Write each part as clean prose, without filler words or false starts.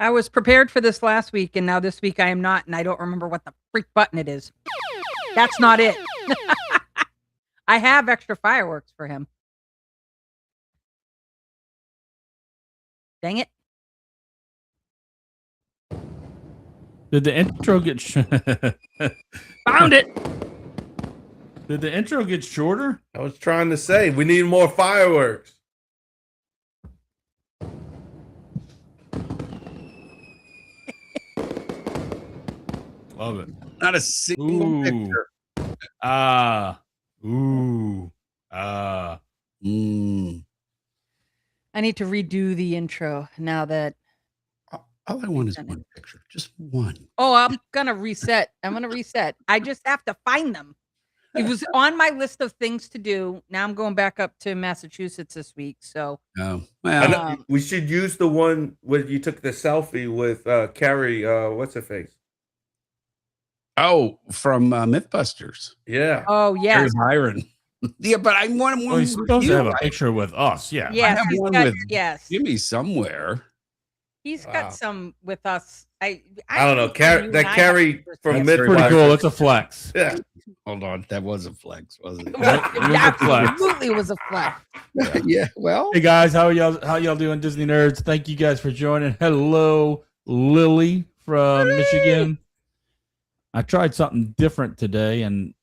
I was prepared for this last week, and now this week I am not, and I don't remember what the freak button it is. That's not it. I have extra fireworks for him. Dang it. Did the intro get Found it? Did the intro get shorter? I was trying to say we need more fireworks. Love it. Not a single picture. I need to redo the intro now that. All I want is one picture, just one. Oh, I'm gonna reset. I just have to find them. It was on my list of things to do. Now I'm going back up to Massachusetts this week. So, we should use the one where you took the selfie with Carrie. What's her face? Oh, from Mythbusters. Yeah. Oh, yeah. Carrie Byron. Yeah, but I want one. Well, he's supposed to have a picture with us. Yeah. Yes, I have one with Jimmy somewhere. He's got some with us. I don't know. Carrie from That's pretty cool. It's a flex. Yeah. Hold on. That was a flex, wasn't it? Absolutely was a flex. Yeah. Well. Hey guys, how y'all doing, Disney nerds? Thank you guys for joining. Hello, Lily from Michigan. I tried something different today and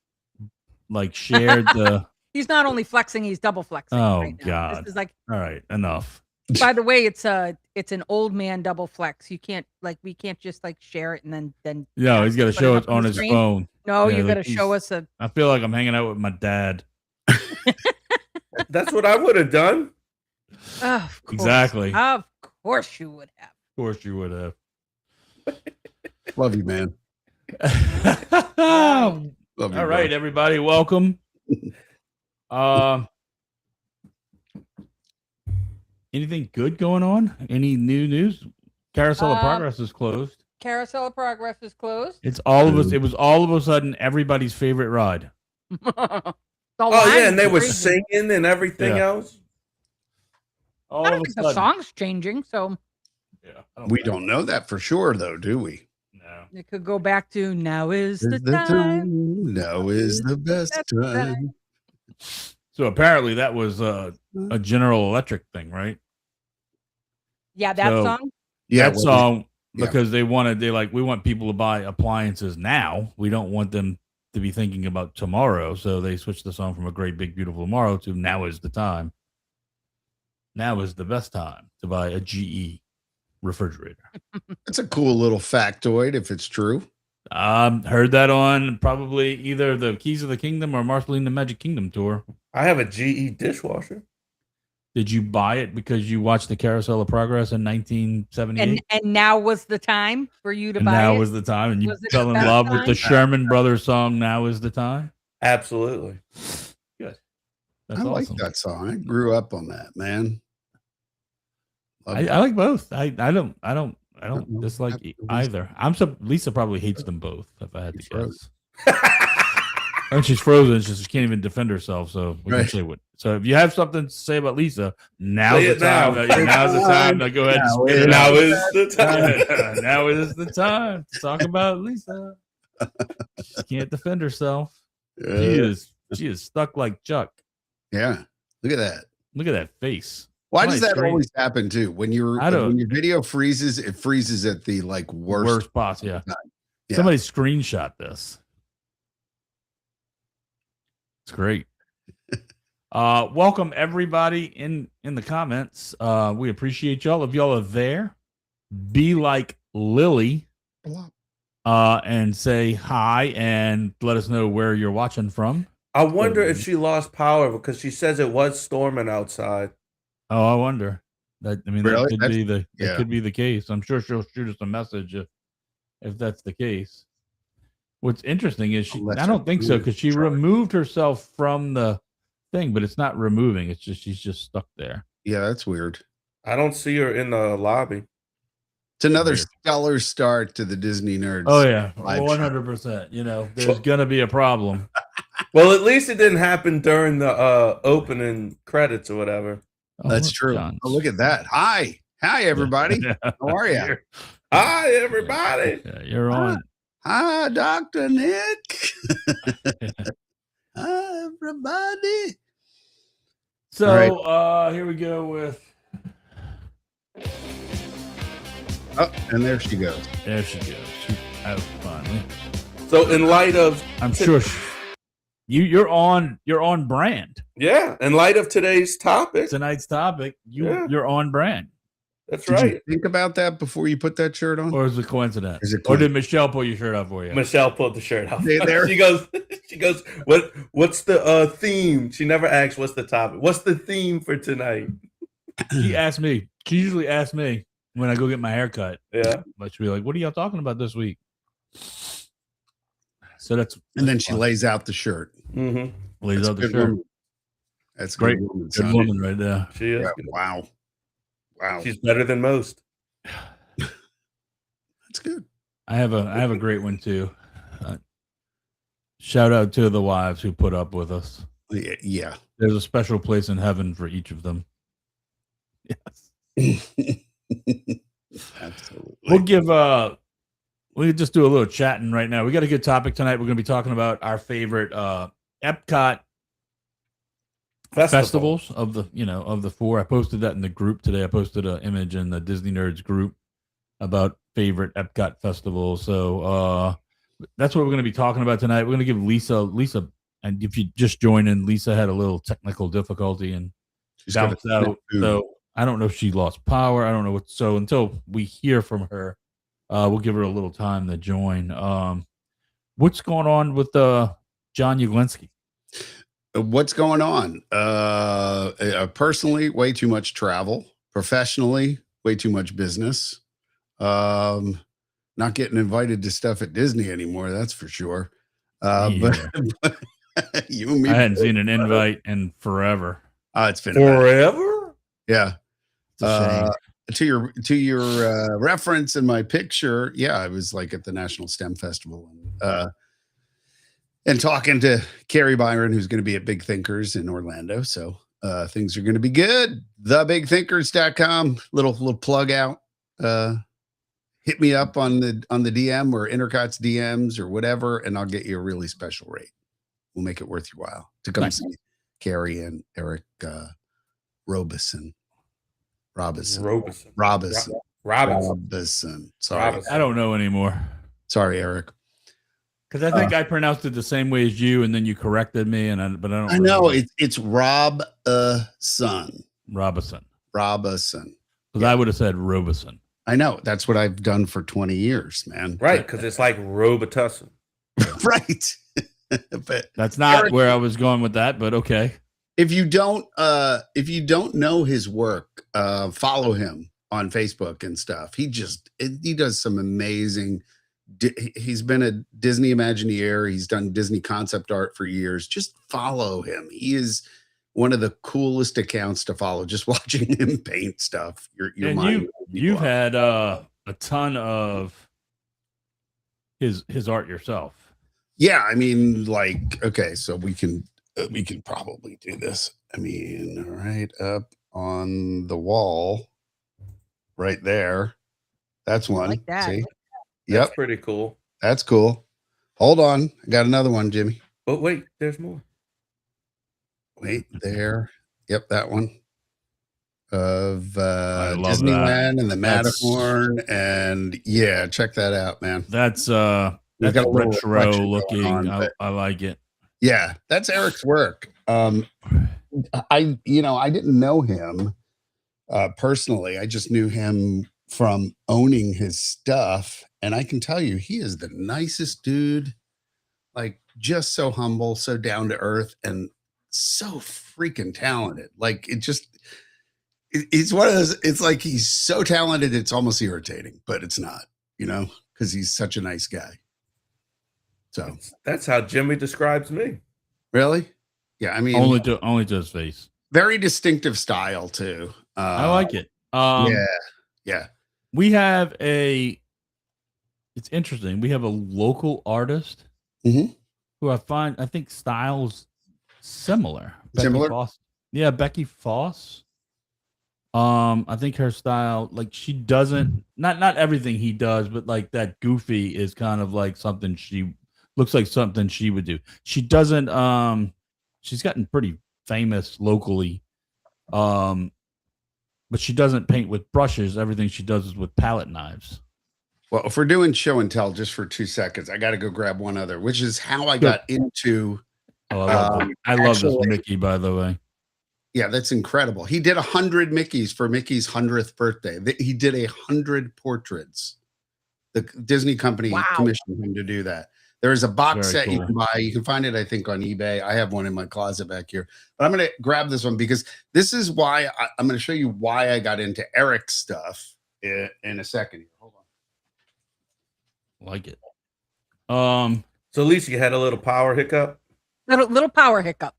shared the. He's not only flexing; he's double flexing. Oh right now. God! This is all right, enough. By the way, it's an old man double flex. You can't we can't just share it and then. No, he's got to show it on his phone. No, you got to show us a. I feel like I'm hanging out with my dad. That's what I would have done. Of course. Exactly. Of course you would have. Of course you would have. Love you, man. Love you, all right, everybody, welcome. Anything good going on? Any new news? Carousel of Progress is closed. Carousel of Progress is closed. It's all of us. It was all of a sudden everybody's favorite ride. And they were singing and everything else. I don't think the song's changing, so. Yeah, we don't know that for sure, though, do we? No. It could go back to now is the time. Now is the best time. So apparently that was a General Electric thing, right? Yeah, that song. Yeah, that song because we want people to buy appliances now. We don't want them to be thinking about tomorrow. So they switched the song from A Great Big Beautiful Tomorrow to Now Is the Time. Now is the best time to buy a GE refrigerator. That's a cool little factoid if it's true. Heard that on probably either the Keys of the Kingdom or Marceline the Magic Kingdom tour. I have a GE dishwasher. Did you buy it because you watched the Carousel of Progress in 1978? And now was the time for you to buy it? Now was the time, and you fell in love with the Sherman Brothers song, Now Is the Time? Absolutely. Good. That's awesome. Like that song. I grew up on that, man. I like both. I don't dislike either. Lisa probably hates them both, if I had to guess. And she's frozen. She can't even defend herself. So we can say what. So if you have something to say about Lisa, now's the time. Now's the time. Now go ahead and spit it out. Now is the time. Now is the time to talk about Lisa. She can't defend herself. She is stuck like Chuck. Yeah. Look at that. Look at that face. Why does that always happen too? When your video freezes, it freezes at the worst spots. Yeah. Somebody screenshot this. It's great. Welcome everybody in the comments. We appreciate y'all. If y'all are there, be like Lily and say hi and let us know where you're watching from. I wonder if she lost power because she says it was storming outside. Oh, I wonder. That Really? That could be the case. I'm sure she'll shoot us a message if that's the case. What's interesting is I don't think so, because she removed herself from the thing, but it's not removing. It's just she's just stuck there. Yeah, that's weird. I don't see her in the lobby. It's another stellar start to the Disney Nerds. Oh yeah, 100%. There's gonna be a problem. Well, at least it didn't happen during the opening credits or whatever. That's true. Oh, look at that. Hi. Hi, everybody. How are you? Hi, everybody. Yeah, you're on. Hi, Dr. Nick. Hi, everybody. So here we go with. Oh, and there she goes. There she goes. She's out finally. So in light of, I'm sure you're on brand. Yeah, in light of today's topic, Tonight's topic, you're on brand. That's Did right. you think about that before you put that shirt on? Or is it coincidence? Is it Or did Michelle pull your shirt off for you? Michelle pulled the shirt off. There. She goes, what's the theme? She never asks what's the topic. What's the theme for tonight? She asked me. She usually asks me when I go get my hair cut. Yeah. But she'll be like, what are y'all talking about this week? So that's then she lays out the shirt. Mm-hmm. Lays out the shirt. Woman. That's great. Woman, good woman right there. She is. Yeah, wow. She's better than most. That's good. I have a great one too. Shout out to the wives who put up with us. Yeah. There's a special place in heaven for each of them. Yes. Absolutely. We'll just do a little chatting right now. We got a good topic tonight. We're going to be talking about our favorite Epcot festivals of the four. I posted that in the group today. I posted an image in the Disney Nerds group about favorite Epcot festivals. So that's what we're going to be talking about tonight. We're going to give Lisa, and if you just joined in, Lisa had a little technical difficulty and bounced out. So I don't know if she lost power. I don't know what. So until we hear from her, we'll give her a little time to join. What's going on with John Uglinski? What's going on? Personally, way too much travel. Professionally, way too much business. Not getting invited to stuff at Disney anymore, that's for sure. But you and me, I hadn't seen an invite in forever. It's been forever. Yeah. It's a shame. To your reference in my picture, yeah, I was like at the National STEM Festival and talking to Carrie Byron, who's going to be at Big Thinkers in Orlando. So things are going to be good. Thebigthinkers.com. Little plug out. Hit me up on the DM or Intercot's DMs or whatever, and I'll get you a really special rate. We'll make it worth your while to come see Carrie and Eric Robison. Sorry, I don't know anymore. Sorry, Eric. Because I think I pronounced it the same way as you, and then you corrected me, but I don't. I know it's Robson. Robison. Because I would have said Robison. I know. That's what I've done for 20 years, man. Right, because it's like Robitussin. Right. But that's not Eric, where I was going with that, but okay. If you don't know his work, follow him on Facebook and stuff. He does some amazing. He's been a Disney Imagineer. He's done Disney concept art for years. Just follow him. He is one of the coolest accounts to follow. Just watching him paint stuff. Your mind. You've had a ton of his art yourself. Yeah, I mean, like, okay, so we can probably do this. I mean, right up on the wall, right there. That's one. I like that. See? Yep. That's pretty cool. That's cool. Hold on. I got another one, Jimmy. Oh, wait, there's more. Wait, there. Yep, that one. Of Disneyland and the Matterhorn. And yeah, check that out, man. That's retro looking. I like it. Yeah, that's Eric's work. I didn't know him personally. I just knew him from owning his stuff. And I can tell you, he is the nicest dude, like just so humble, so down to earth, and so freaking talented. Like it's one of those, it's like he's so talented, it's almost irritating, but it's not, because he's such a nice guy. So that's how Jimmy describes me. Really? Yeah. I mean, only to his face. Very distinctive style too. I like it. Yeah. We have it's interesting. We have a local artist who I think styles similar. Similar? Becky Foss. Yeah, Becky Foss. I think her style, like she doesn't not everything he does, but like that goofy is kind of like something she looks like something she would do. She doesn't she's gotten pretty famous locally. Um but she doesn't paint with brushes. Everything she does is with palette knives. Well, if we're doing show and tell just for 2 seconds, I got to go grab one other, which is how I got into. Oh, I love this Mickey, by the way. Yeah, that's incredible. He did 100 Mickeys for Mickey's 100th birthday. He did 100 portraits. The Disney company commissioned him to do that. There is a box set you can buy. You can find it, I think, on eBay. I have one in my closet back here. But I'm going to grab this one because this is why I'm going to show you why I got into Eric's stuff in a second. Hold on. Like it. So Lisa, you had a little power hiccup? Little power hiccup.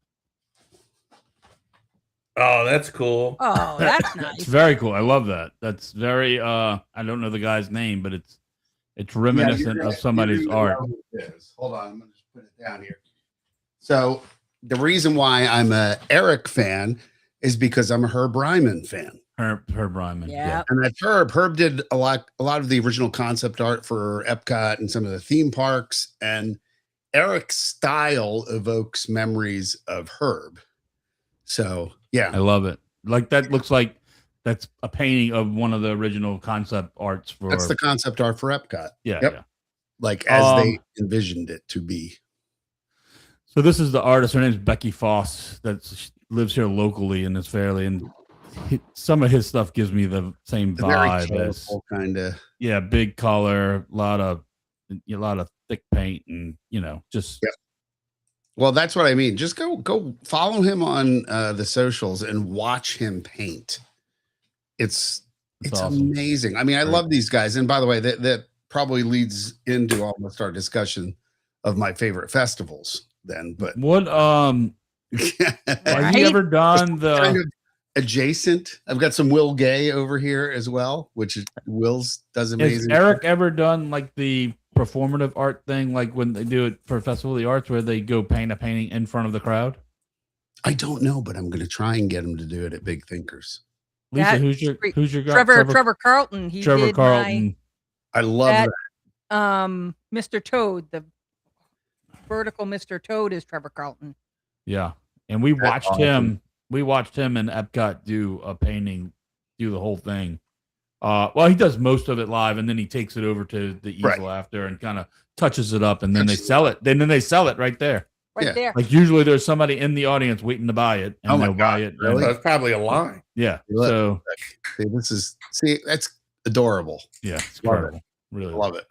Oh, that's cool. Oh, that's nice. It's very cool. I love that. That's very I don't know the guy's name, but it's reminiscent of somebody's art. Hold on, I'm gonna just put it down here. So the reason why I'm a Eric fan is because I'm a Herb Ryman fan. Herb Ryman. Yeah. And that's Herb. Herb did a lot of the original concept art for Epcot and some of the theme parks. And Eric's style evokes memories of Herb. So yeah. I love it. Like that looks like that's a painting of one of the original concept arts for That's the concept art for Epcot. Yeah. Yep. Yeah. Like as they envisioned it to be. So this is the artist. Her name's Becky Foss. That lives here locally and is fairly and some of his stuff gives me the same vibe as kind of big color, a lot of thick paint, and just Well, that's what I mean. Just go follow him on the socials and watch him paint. It's awesome. Amazing. I mean, I love these guys. And by the way, that probably leads into almost our discussion of my favorite festivals then. But what have you ever done the kind of adjacent? I've got some Will Gay over here as well, which Will's does amazing. Has Eric ever done like the performative art thing, like when they do it for Festival of the Arts, where they go paint a painting in front of the crowd? I don't know, but I'm going to try and get him to do it at Big Thinkers. Lisa, who's your guy? Trevor Carlton. Trevor Carlton. I love that. Mr. Toad, the vertical Mr. Toad is Trevor Carlton. Yeah, and we watched him. We watched him in Epcot do a painting, do the whole thing. Well, he does most of it live, and then he takes it over to the easel after and kind of touches it up, and then they sell it. Then they sell it right there. Right there. Like usually there's somebody in the audience waiting to buy it, and they'll buy it. Really? That's probably a line. Yeah. So that's adorable. Yeah, it's incredible. Really love it.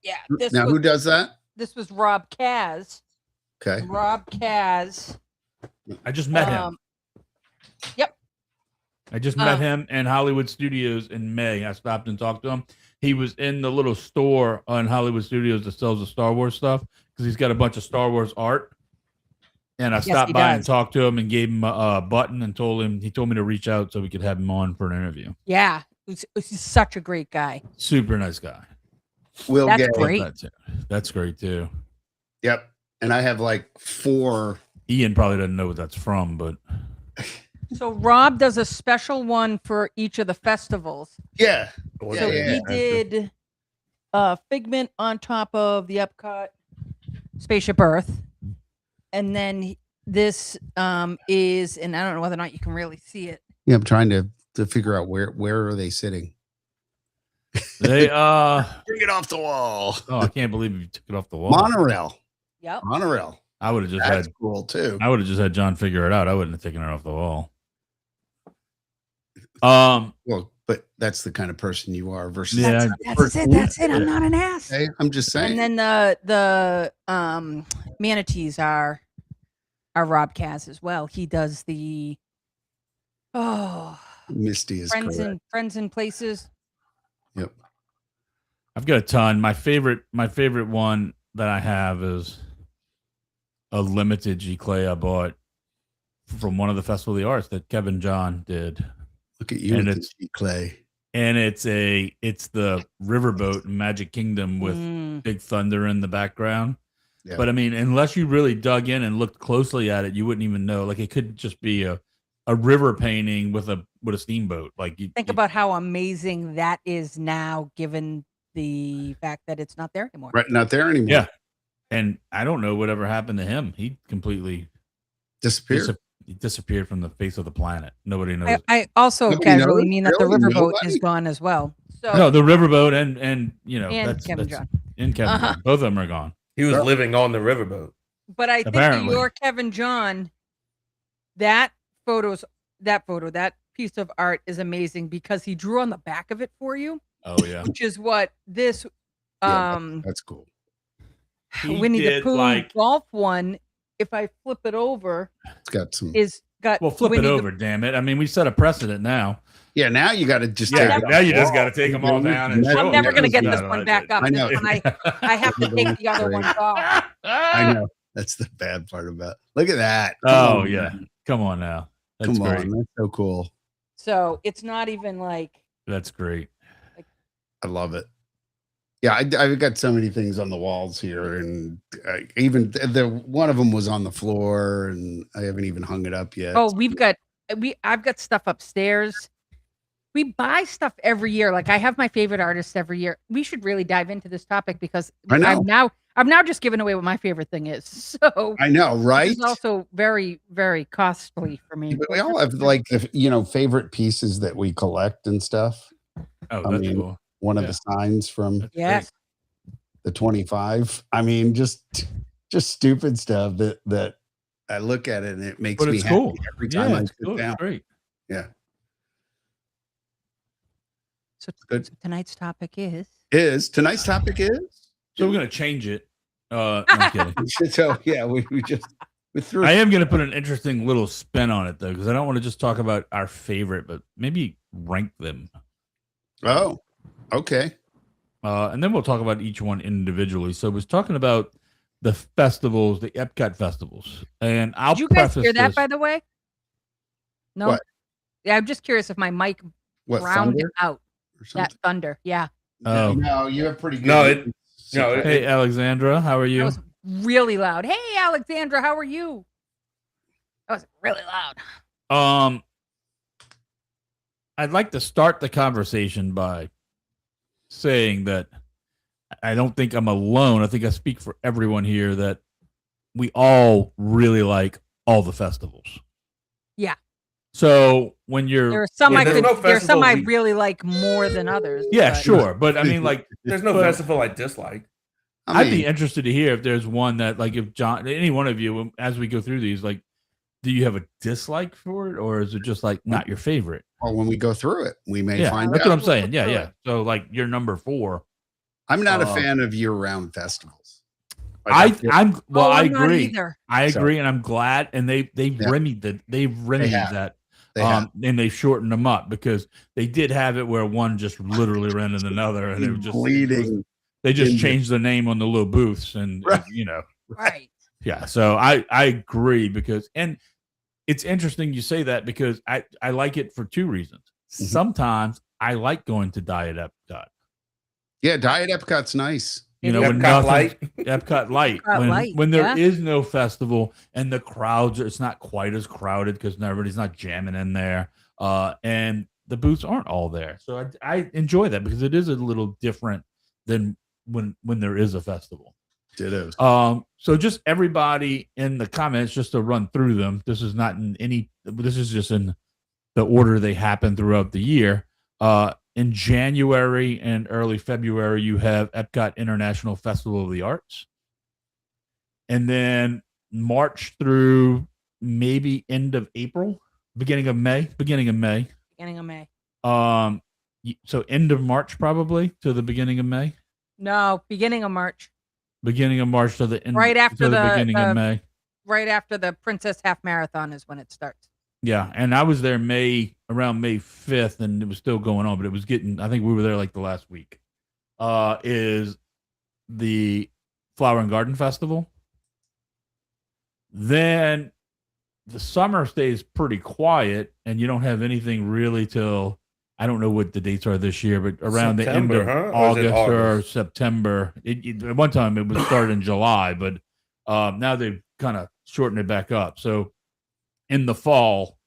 Yeah. Who does that? This was Rob Kaz. Okay. Rob Kaz. I just met him. Yep. I just met him in Hollywood Studios in May. I stopped and talked to him. He was in the little store on Hollywood Studios that sells the Star Wars stuff because he's got a bunch of Star Wars art. And I stopped by and talked to him and gave him a button and he told me to reach out so we could have him on for an interview. Yeah. He's such a great guy. Super nice guy. That's great. That's great too. Yep. And I have like 4. Ian probably doesn't know what that's from, but. So Rob does a special one for each of the festivals. Yeah. So he did Figment on top of the Epcot Spaceship Earth. And then this is, and I don't know whether or not you can really see it. Yeah, I'm trying to figure out where are they sitting. They bring it off the wall. Oh, I can't believe you took it off the wall. Monorail. Yep. Monorail. I would have just had cool too. I would have just had John figure it out. I wouldn't have taken it off the wall. Well, but that's the kind of person you are versus that's it. I'm not an ass. Hey, I'm just saying. And then the manatees are Rob Kaz as well. He does the Misty is friends and places. Yep. I've got a ton. My favorite one that I have is a limited G Clay I bought from one of the Festival of the Arts that Kevin John did. Look at you and it's G Clay. And it's the riverboat in Magic Kingdom with Big Thunder in the background. Yeah. But I mean, unless you really dug in and looked closely at it, you wouldn't even know. Like it could just be a a river painting with a steamboat. Like Think about how amazing that is now, given the fact that it's not there anymore. Right, not there anymore. Yeah. And I don't know whatever happened to him. He completely disappeared from the face of the planet. Nobody knows. I also Nobody casually knows? mean that the Really? riverboat is Nobody? gone as well. So No, the riverboat and you know And that's Kevin John. and Kevin John. Both of them are gone. He was living on the riverboat. but I think Apparently. your Kevin John, that piece of art is amazing because he drew on the back of it for you, Oh yeah. which is what this That's cool. He Winnie the did, Pooh like- golf one. If I flip it over, It's got some. is got Well, flip Winnie it the- over, damn it. I mean, we set a precedent now. Yeah, now you got to just. Yeah, take it now you off. just got to take them all down. And I'm show I'm them. never going to get No, this no, one back up. I know. This one I have to take the other ones off. I know. That's the bad part about. Look at that. Oh yeah, come on now. That's Come great. on, that's so cool. So it's not even like That's great. I love it. Yeah, I've got so many things on the walls here, and even one of them was on the floor, and I haven't even hung it up yet. oh, I've got stuff upstairs. We buy stuff every year. Like I have my favorite artists every year. We should really dive into this topic because I know. I've now just given away what my favorite thing is. So I know, right? it's also very, very costly for me. But we all have like favorite pieces that we collect and stuff. Oh, I that's mean, cool. One of Yeah. the signs from That's Yes. the 25. I mean, just stupid stuff that I look at it and it makes But me it's happy cool. every time I it's sit cool. It's down. great. Yeah, So, good. so tonight's topic is Tonight's topic is. So we're gonna change it. No, I'm kidding. So yeah, we threw. I am gonna put an interesting little spin on it though, because I don't want to just talk about our favorite, but maybe rank them. Oh, okay. And then we'll talk about each one individually. So I was talking about the festivals, the Epcot festivals, and I'll Did you guys preface hear that this. by the way? No. What? Yeah, I'm just curious if my mic What, drowned thunder out or that something? thunder. Yeah. Oh. No, you have pretty good. No, Hey, Alexandra, how are That you? was really loud. Hey, Alexandra, how are you? That was really loud. I'd like to start the conversation by saying that I don't think I'm alone. I think I speak for everyone here that we all really like all the festivals. Yeah. So when you're There are some Yeah, I there's could. no There's some festival I we- really like more than others. yeah, but- sure, but I mean, like, There's no but festival I dislike. I I'd mean, be interested to hear if there's one that, like, if John, any one of you, as we go through these, like, do you have a dislike for it, or is it just like not your favorite? well, when we go through it, we may Yeah, find that's out. what I'm saying. We'll Yeah, go yeah. through So, like, you're number 4. I'm not a Uh, fan of year-round festivals. Like, I'm well, Oh, I I'm not agree. either. I So- agree, and I'm glad. And they've Yeah. remedied have. that. They have. And they shortened them up because they did have it where one just literally ran into another, and it was just bleeding. They just into- changed the name on the little booths, and Right. you know, Right. yeah. So I agree because, and it's interesting you say that because I like it for 2 reasons. Mhm. Sometimes I like going to Diet Epcot. Yeah, Diet Epcot's nice. You know, when Epcot nothing, Light. Epcot Light, Epcot Light, when there yeah. is no festival and the crowds, it's not quite as crowded because everybody's not jamming in there, and the booths aren't all there. So I enjoy that because it is a little different than when there is a festival. Dittos. So just everybody in the comments, just to run through them. This is not in any. This is just in the order they happen throughout the year. In January and early February, you have Epcot International Festival of the Arts. And then March through maybe end of April, beginning of May. Beginning of May. So end of March probably to the beginning of May. No, beginning of March. Beginning of March to the end. Right after to the the, beginning of May. Right after the Princess Half Marathon is when it starts. Yeah, and I was there around May 5th, and it was still going on, but it was getting. I think we were there like the last week. Is the Flower and Garden Festival? Then the summer stays pretty quiet, and you don't have anything really till I don't know what the dates are this year, but around the end September, of huh? Or is it August or August? September. At one time it would start in July, but now they've kind of shortened it back up. So in the fall,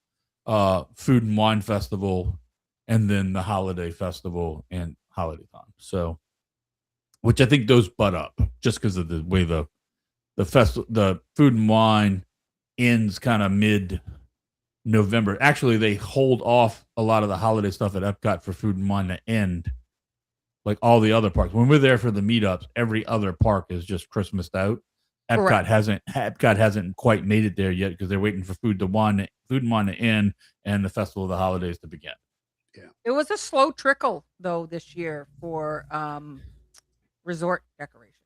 Food and Wine Festival, and then the Holiday Festival and Holiday Time. So, which I think those butt up just because of the way the Food and Wine ends kind of mid-November. Actually, they hold off a lot of the holiday stuff at Epcot for Food and Wine to end, like all the other parks. When we're there for the meetups, every other park is just Christmased out. Epcot hasn't quite made it there yet because they're waiting for Food and Wine to end and the Festival of the Holidays to begin. Yeah, it was a slow trickle though this year for resort decorations.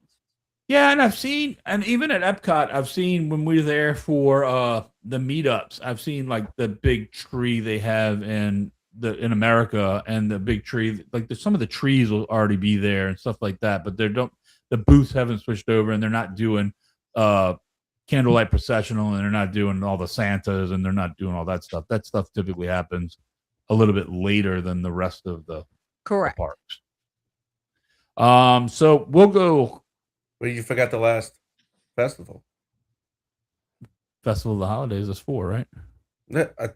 Yeah, and I've seen, and even at Epcot, I've seen when we were there for the meetups, I've seen like the big tree they have in America, and the big tree, like some of the trees will already be there and stuff like that, but the booths haven't switched over, and they're not doing candlelight processional, and they're not doing all the Santas, and they're not doing all that stuff. That stuff typically happens a little bit later than the rest of the parks. So we'll go. Well, you forgot the last festival. Festival of the Holidays is 4, right? I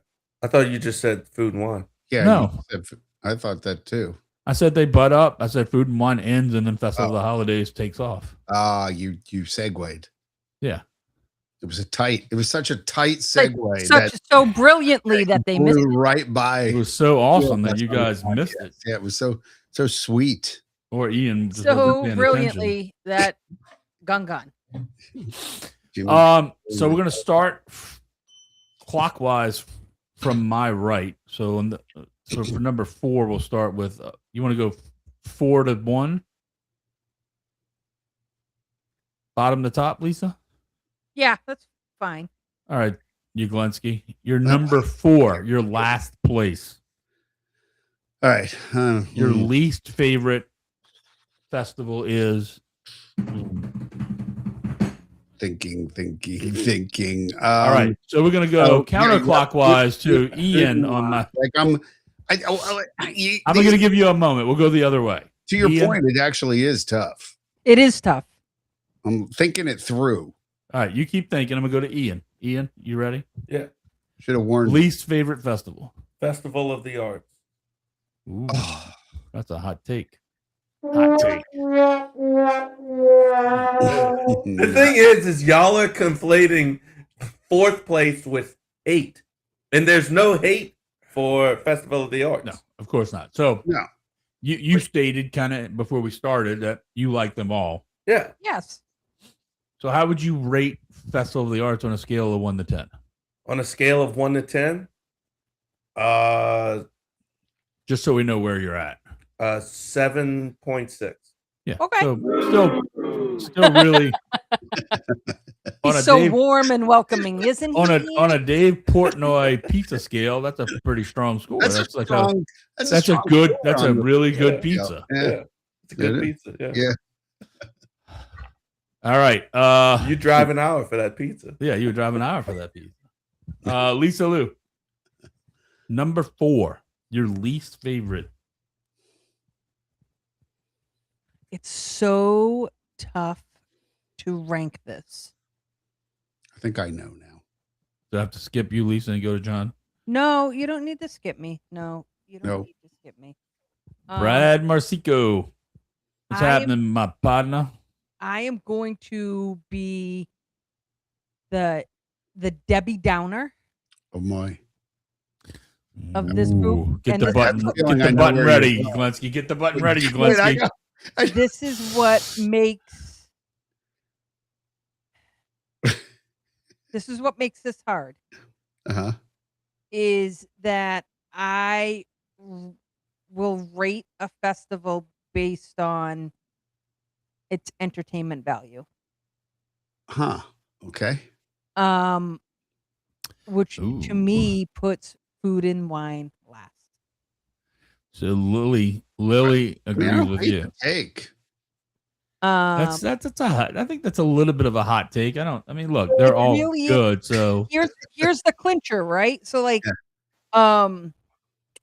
thought you just said Food and Wine. Yeah, no, I thought that too. I said they butt up. I said Food and Wine ends, and then Festival of the Holidays takes off. You segued. Yeah, it was such a tight segue. So brilliantly that they missed it. Right by. It was so awesome that you guys missed it. Yeah, it was so sweet. Or Ian just so brilliantly that gun. So we're gonna start clockwise from my right. So so for number 4, we'll start with. You want to go 4 to 1, bottom to top, Lisa? Yeah, that's fine. All right, Uglinski, you're number 4, your last place. All right, your least favorite festival is. Thinking. All right, so we're gonna go counterclockwise to Ian on my. I'm gonna give you a moment. We'll go the other way. To your point, it actually is tough. It is tough. I'm thinking it through. All right, you keep thinking. I'm gonna go to Ian. Ian, you ready? Yeah. Should have warned. Least favorite festival. Festival of the Arts. Ooh, that's a hot take. The thing is y'all are conflating 4th place with 8, and there's no hate for Festival of the Arts. No, of course not. So no, you stated kind of before we started that you like them all. Yeah. Yes. So how would you rate Festival of the Arts on a scale of 1 to 10? On a scale of 1 to 10, just so we know where you're at. 7.6. Yeah. Okay. So still really. He's so warm and welcoming, isn't he? On a Dave Portnoy pizza scale, that's a pretty strong score. That's a really good pizza. Yeah. It's a good pizza. Yeah. All right. You drive an hour for that pizza. Yeah, you would drive an hour for that pizza. Lisa Lou. Number 4, your least favorite. It's so tough to rank this. I think I know now. Do I have to skip you, Lisa, and go to John? No, you don't need to skip me. No, you don't need to skip me. Brad Marsico. What's happening, my partner? I am going to be the Debbie Downer. Oh my. Of this group. Get the button ready, Glensky. Get the button ready, Glensky. This is what makes this hard. Is that I will rate a festival based on its entertainment value. Okay. Which to me puts Food and Wine last. So Lily agrees with you. Take. That's I think that's a little bit of a hot take. Look, they're all really good. So here's the clincher, right? So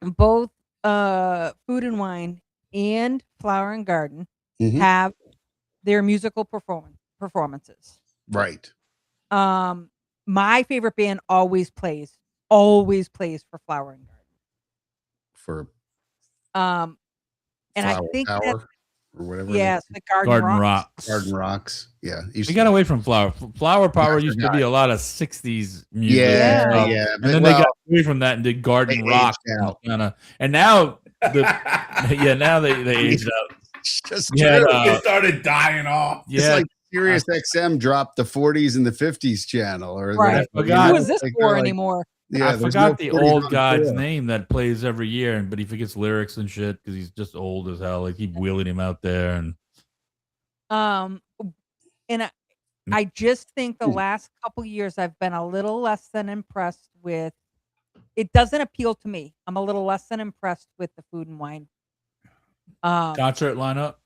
both Food and Wine and Flower and Garden have their musical performances. Right. My favorite band always plays always plays for Flower and For Garden. And I Flower think Power that or whatever. yes, the Garden Rocks. Rocks. Garden Rocks. Yeah. We got away from Flower. Flower Power used to be a lot of 60s music. Yeah, and stuff. yeah. And then they got away from that and did Garden They Rock. aged out. And now now they aged out. It's just Yeah, true. It started dying off. It's like Sirius XM dropped the 40s and the 50s channel, or Right. whatever. Who is this for anymore? Yeah, I forgot the old guy's name that plays every year, but he forgets lyrics and shit because he's just old as hell. They keep wheeling him out there, and I just think the last couple years I've been a little less than impressed with. It doesn't appeal to me. I'm a little less than impressed with the Food and Wine concert lineup.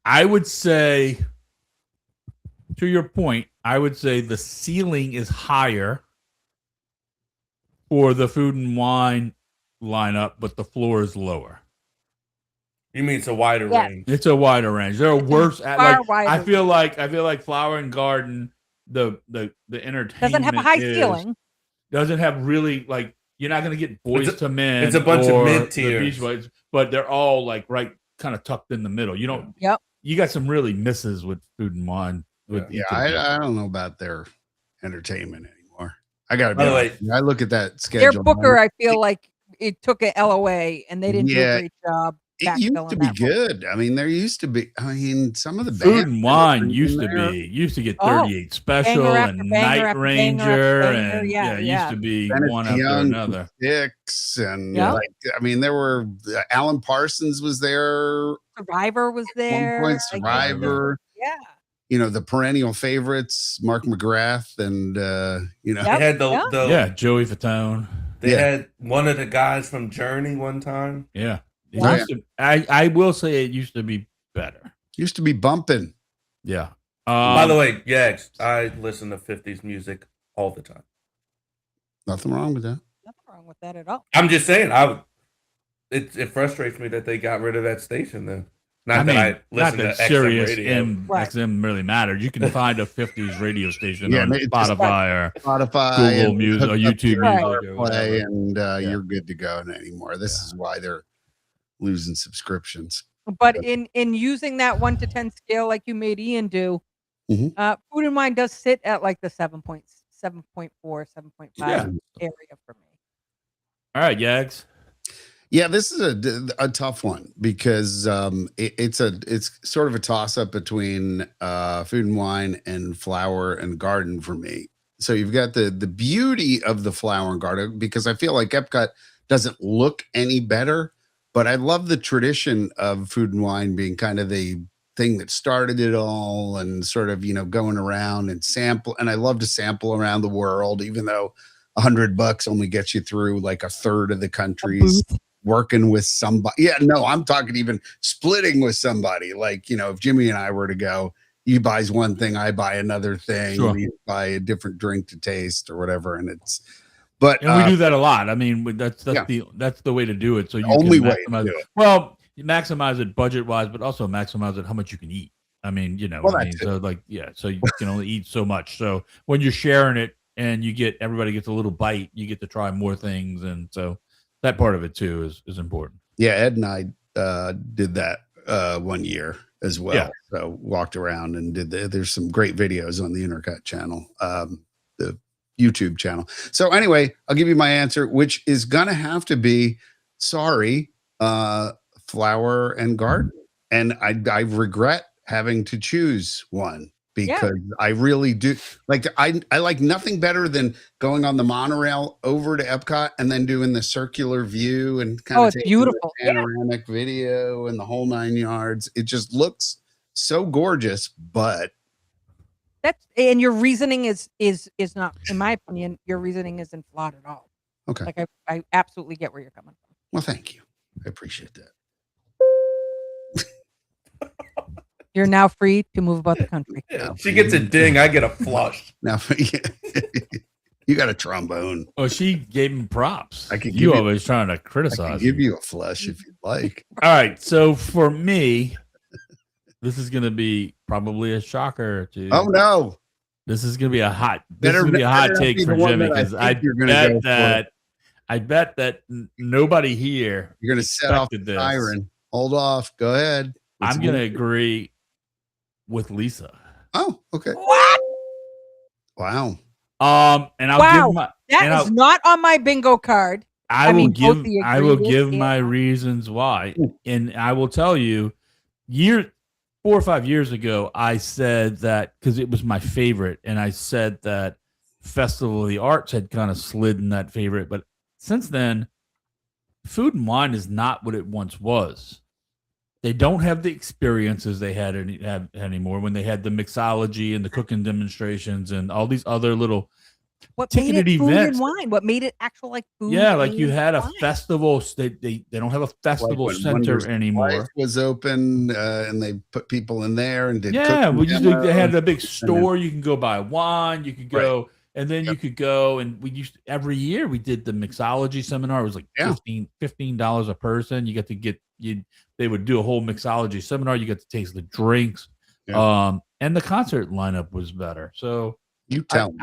I would say, to your point, I would say the ceiling is higher for the Food and Wine lineup, but the floor is lower. You mean it's a wider range? It's a wider range. There are worse. I feel like Flower and Garden, the entertainment doesn't have a high ceiling. Doesn't have really like you're not going to get Boys to Men. It's a bunch of mid tiers, but they're all like right kind of tucked in the middle. You don't. Yep. You got some really misses with Food and Wine. I don't know about their entertainment anymore. I got to be honest. I look at that schedule. Their booker, I feel like it took an LOA and they didn't do a great job. It used to be good. I mean, there used to be. I mean, some of the Food and Wine used to get 38 Special and Night Ranger, and it used to be Bennett one after another. Six and like, I mean, there were Alan Parsons was there. Survivor was there. One point, Survivor. Yeah. You know, the perennial favorites, Mark McGrath, and you know, they had the Joey Fatone. They had one of the guys from Journey one time. Yeah. I will say it used to be better. Used to be bumping. Yeah. By the way, I listen to 50s music all the time. Nothing wrong with that. Nothing wrong with that at all. I'm just saying, it frustrates me that they got rid of that station then. Not that Sirius XM really mattered. You can find a 50s radio station on Spotify or Google Music or YouTube Music or play, and you're good to go anymore. This is why they're losing subscriptions. But in using that 1 to 10 scale like you made Ian do, Food and Wine does sit at like the 7.4, 7.5 area for me. All right, Yags. Yeah, this is a tough one because it's sort of a toss up between Food and Wine and Flower and Garden for me. So you've got the beauty of the Flower and Garden because I feel like Epcot doesn't look any better, but I love the tradition of Food and Wine being kind of the thing that started it all and sort of, you know, going around and sample. And I love to sample around the world, even though $100 only gets you through like a third of the countries. Working with somebody. Yeah, no, I'm talking even splitting with somebody. Like, you know, if Jimmy and I were to go, he buys one thing, I buy another thing, we buy a different drink to taste or whatever. And we do that a lot. I mean, that's the way to do it. So you only can way maximize to do it. Well, you maximize it budget wise, but also maximize it how much you can eat. I mean, you know, so you can only eat so much. So when you're sharing it and everybody gets a little bite, you get to try more things. And so that part of it too is important. Yeah, Ed and I did that 1 year as well. Yeah. So walked around and there's some great videos on the Intercut channel, the YouTube channel. So anyway, I'll give you my answer, which is gonna have to be Flower and Garden. And I regret having to choose one. Because I really do like I like nothing better than going on the monorail over to Epcot and then doing the circular view and kind of taking beautiful panoramic video and the whole 9 yards. It just looks so gorgeous, but and your reasoning is not, in my opinion, your reasoning isn't flawed at all. Okay. Like I absolutely get where you're coming from. Well, thank you. I appreciate that. You're now free to move about the country. Yeah, she gets a ding. I get a flush. Now, you got a trombone. Oh, she gave him props. You always trying to criticize. I can give you a flush if you'd like. All right. So for me, this is going to be probably a shocker to. Oh no! This is gonna be a hot. This Better- is gonna be a hot better not take be for the one Jimmy that I because think I you're gonna go bet for. that nobody here You're going to set off the expected this. siren. Hold off. Go ahead. I'm gonna agree with Lisa. Oh, okay. What? Wow. And I'll Wow. give my That is not on my bingo card. I will mean, both give the I will egregious give and- my reasons why, and I will tell you, 4 or 5 years ago, I said that because it was my favorite, and I said that Festival of the Arts had kind of slid in that favorite, but since then, Food and Wine is not what it once was. They don't have the experiences they had anymore when they had the mixology and the cooking demonstrations and all these other little What made it ticketed food events. and wine? What made it actual like food? Yeah, like you and had a wine? festival. They don't have a festival when center Wonders of anymore. Life was open, and they put people in there and did. Yeah, cooking they had a big demos, store. You can go buy wine. You could go, and then you could go. And we used every year we did the mixology seminar. It was like $15 a person. You got to get you. They would do a whole mixology seminar. You got to taste the drinks. Yeah. And the concert lineup was better. So You tell me.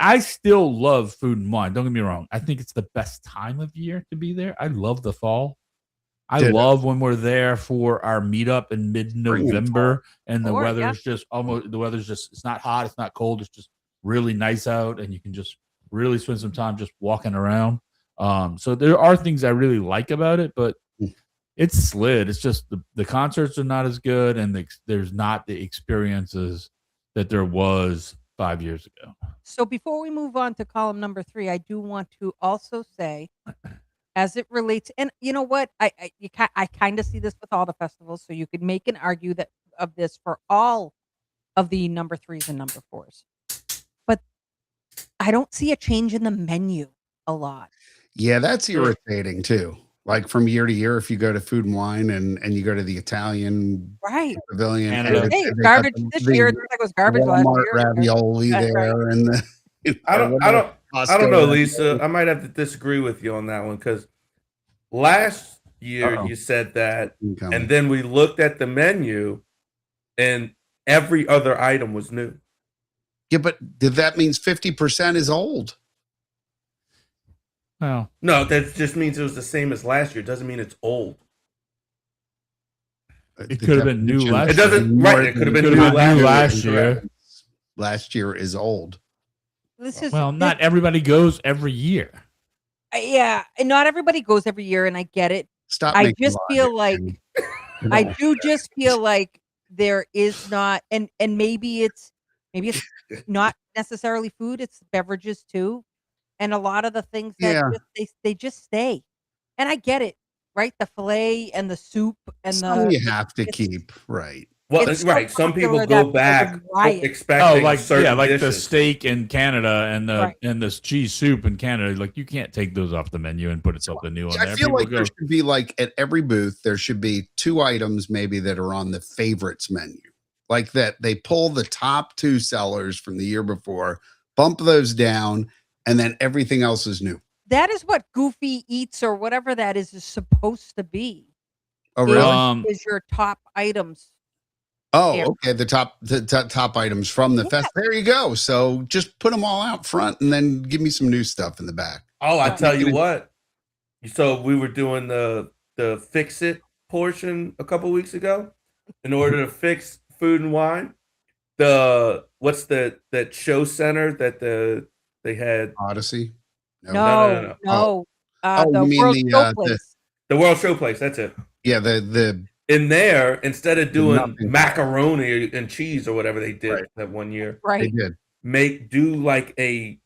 I still love Food and Wine. Don't get me wrong. I think it's the best time of year to be there. I love the fall. I love when we're there for our meetup in mid-November and the weather's just it's not hot, it's not cold, it's just really nice out and you can just really spend some time just walking around. So there are things I really like about it, but it's slid. It's just the concerts are not as good and there's not the experiences that there was 5 years ago. So before we move on to column number 3, I do want to also say, as it relates, and you know what, I kind of see this with all the festivals. So you could make an argue that of this for all of the number 3s and number 4s, but I don't see a change in the menu a lot. Yeah, that's irritating too. Like from year to year, if you go to Food and Wine and you go to the Italian pavilion, Canada. Hey, garbage this year. It was garbage last Walmart year. ravioli That's there, and the I don't know, Lisa. I might have to disagree with you on that one because last year you said that, and then we looked at the menu, and every other item was new. Yeah, but did that means 50% is old? Oh. No, that just means it was the same as last year. It doesn't mean it's old. It could have been new last year. It doesn't, right. It could have been new last year. Last year is old. Not everybody goes every year. Yeah, and not everybody goes every year, and I get it. Stop. I just feel like I do just feel like there is not, and maybe it's not necessarily food; it's beverages too, and a lot of the things that they just stay. And I get it, right? The filet and the soup and you have to keep right. Well, right. Some people go back expecting like dishes. the steak in Canada and this cheese soup in Canada. Like you can't take those off the menu and put something new on there. I feel like there should be like at every booth there should be 2 items maybe that are on the favorites menu, like that they pull the top 2 sellers from the year before, bump those down, and then everything else is new. That is what Goofy Eats or whatever that is supposed to be. Oh, really? Is your top items. Oh, okay. The top items from the fest. There you go. So just put them all out front and then give me some new stuff in the back. Oh, I tell you what. So we were doing the fix it portion a couple weeks ago. In order to fix Food and Wine, what's that show center that they had? Odyssey. No. You The mean World Showplace. The World Showplace. That's it. Yeah. The in there, instead of doing macaroni and cheese or whatever they did that one year, they did do like a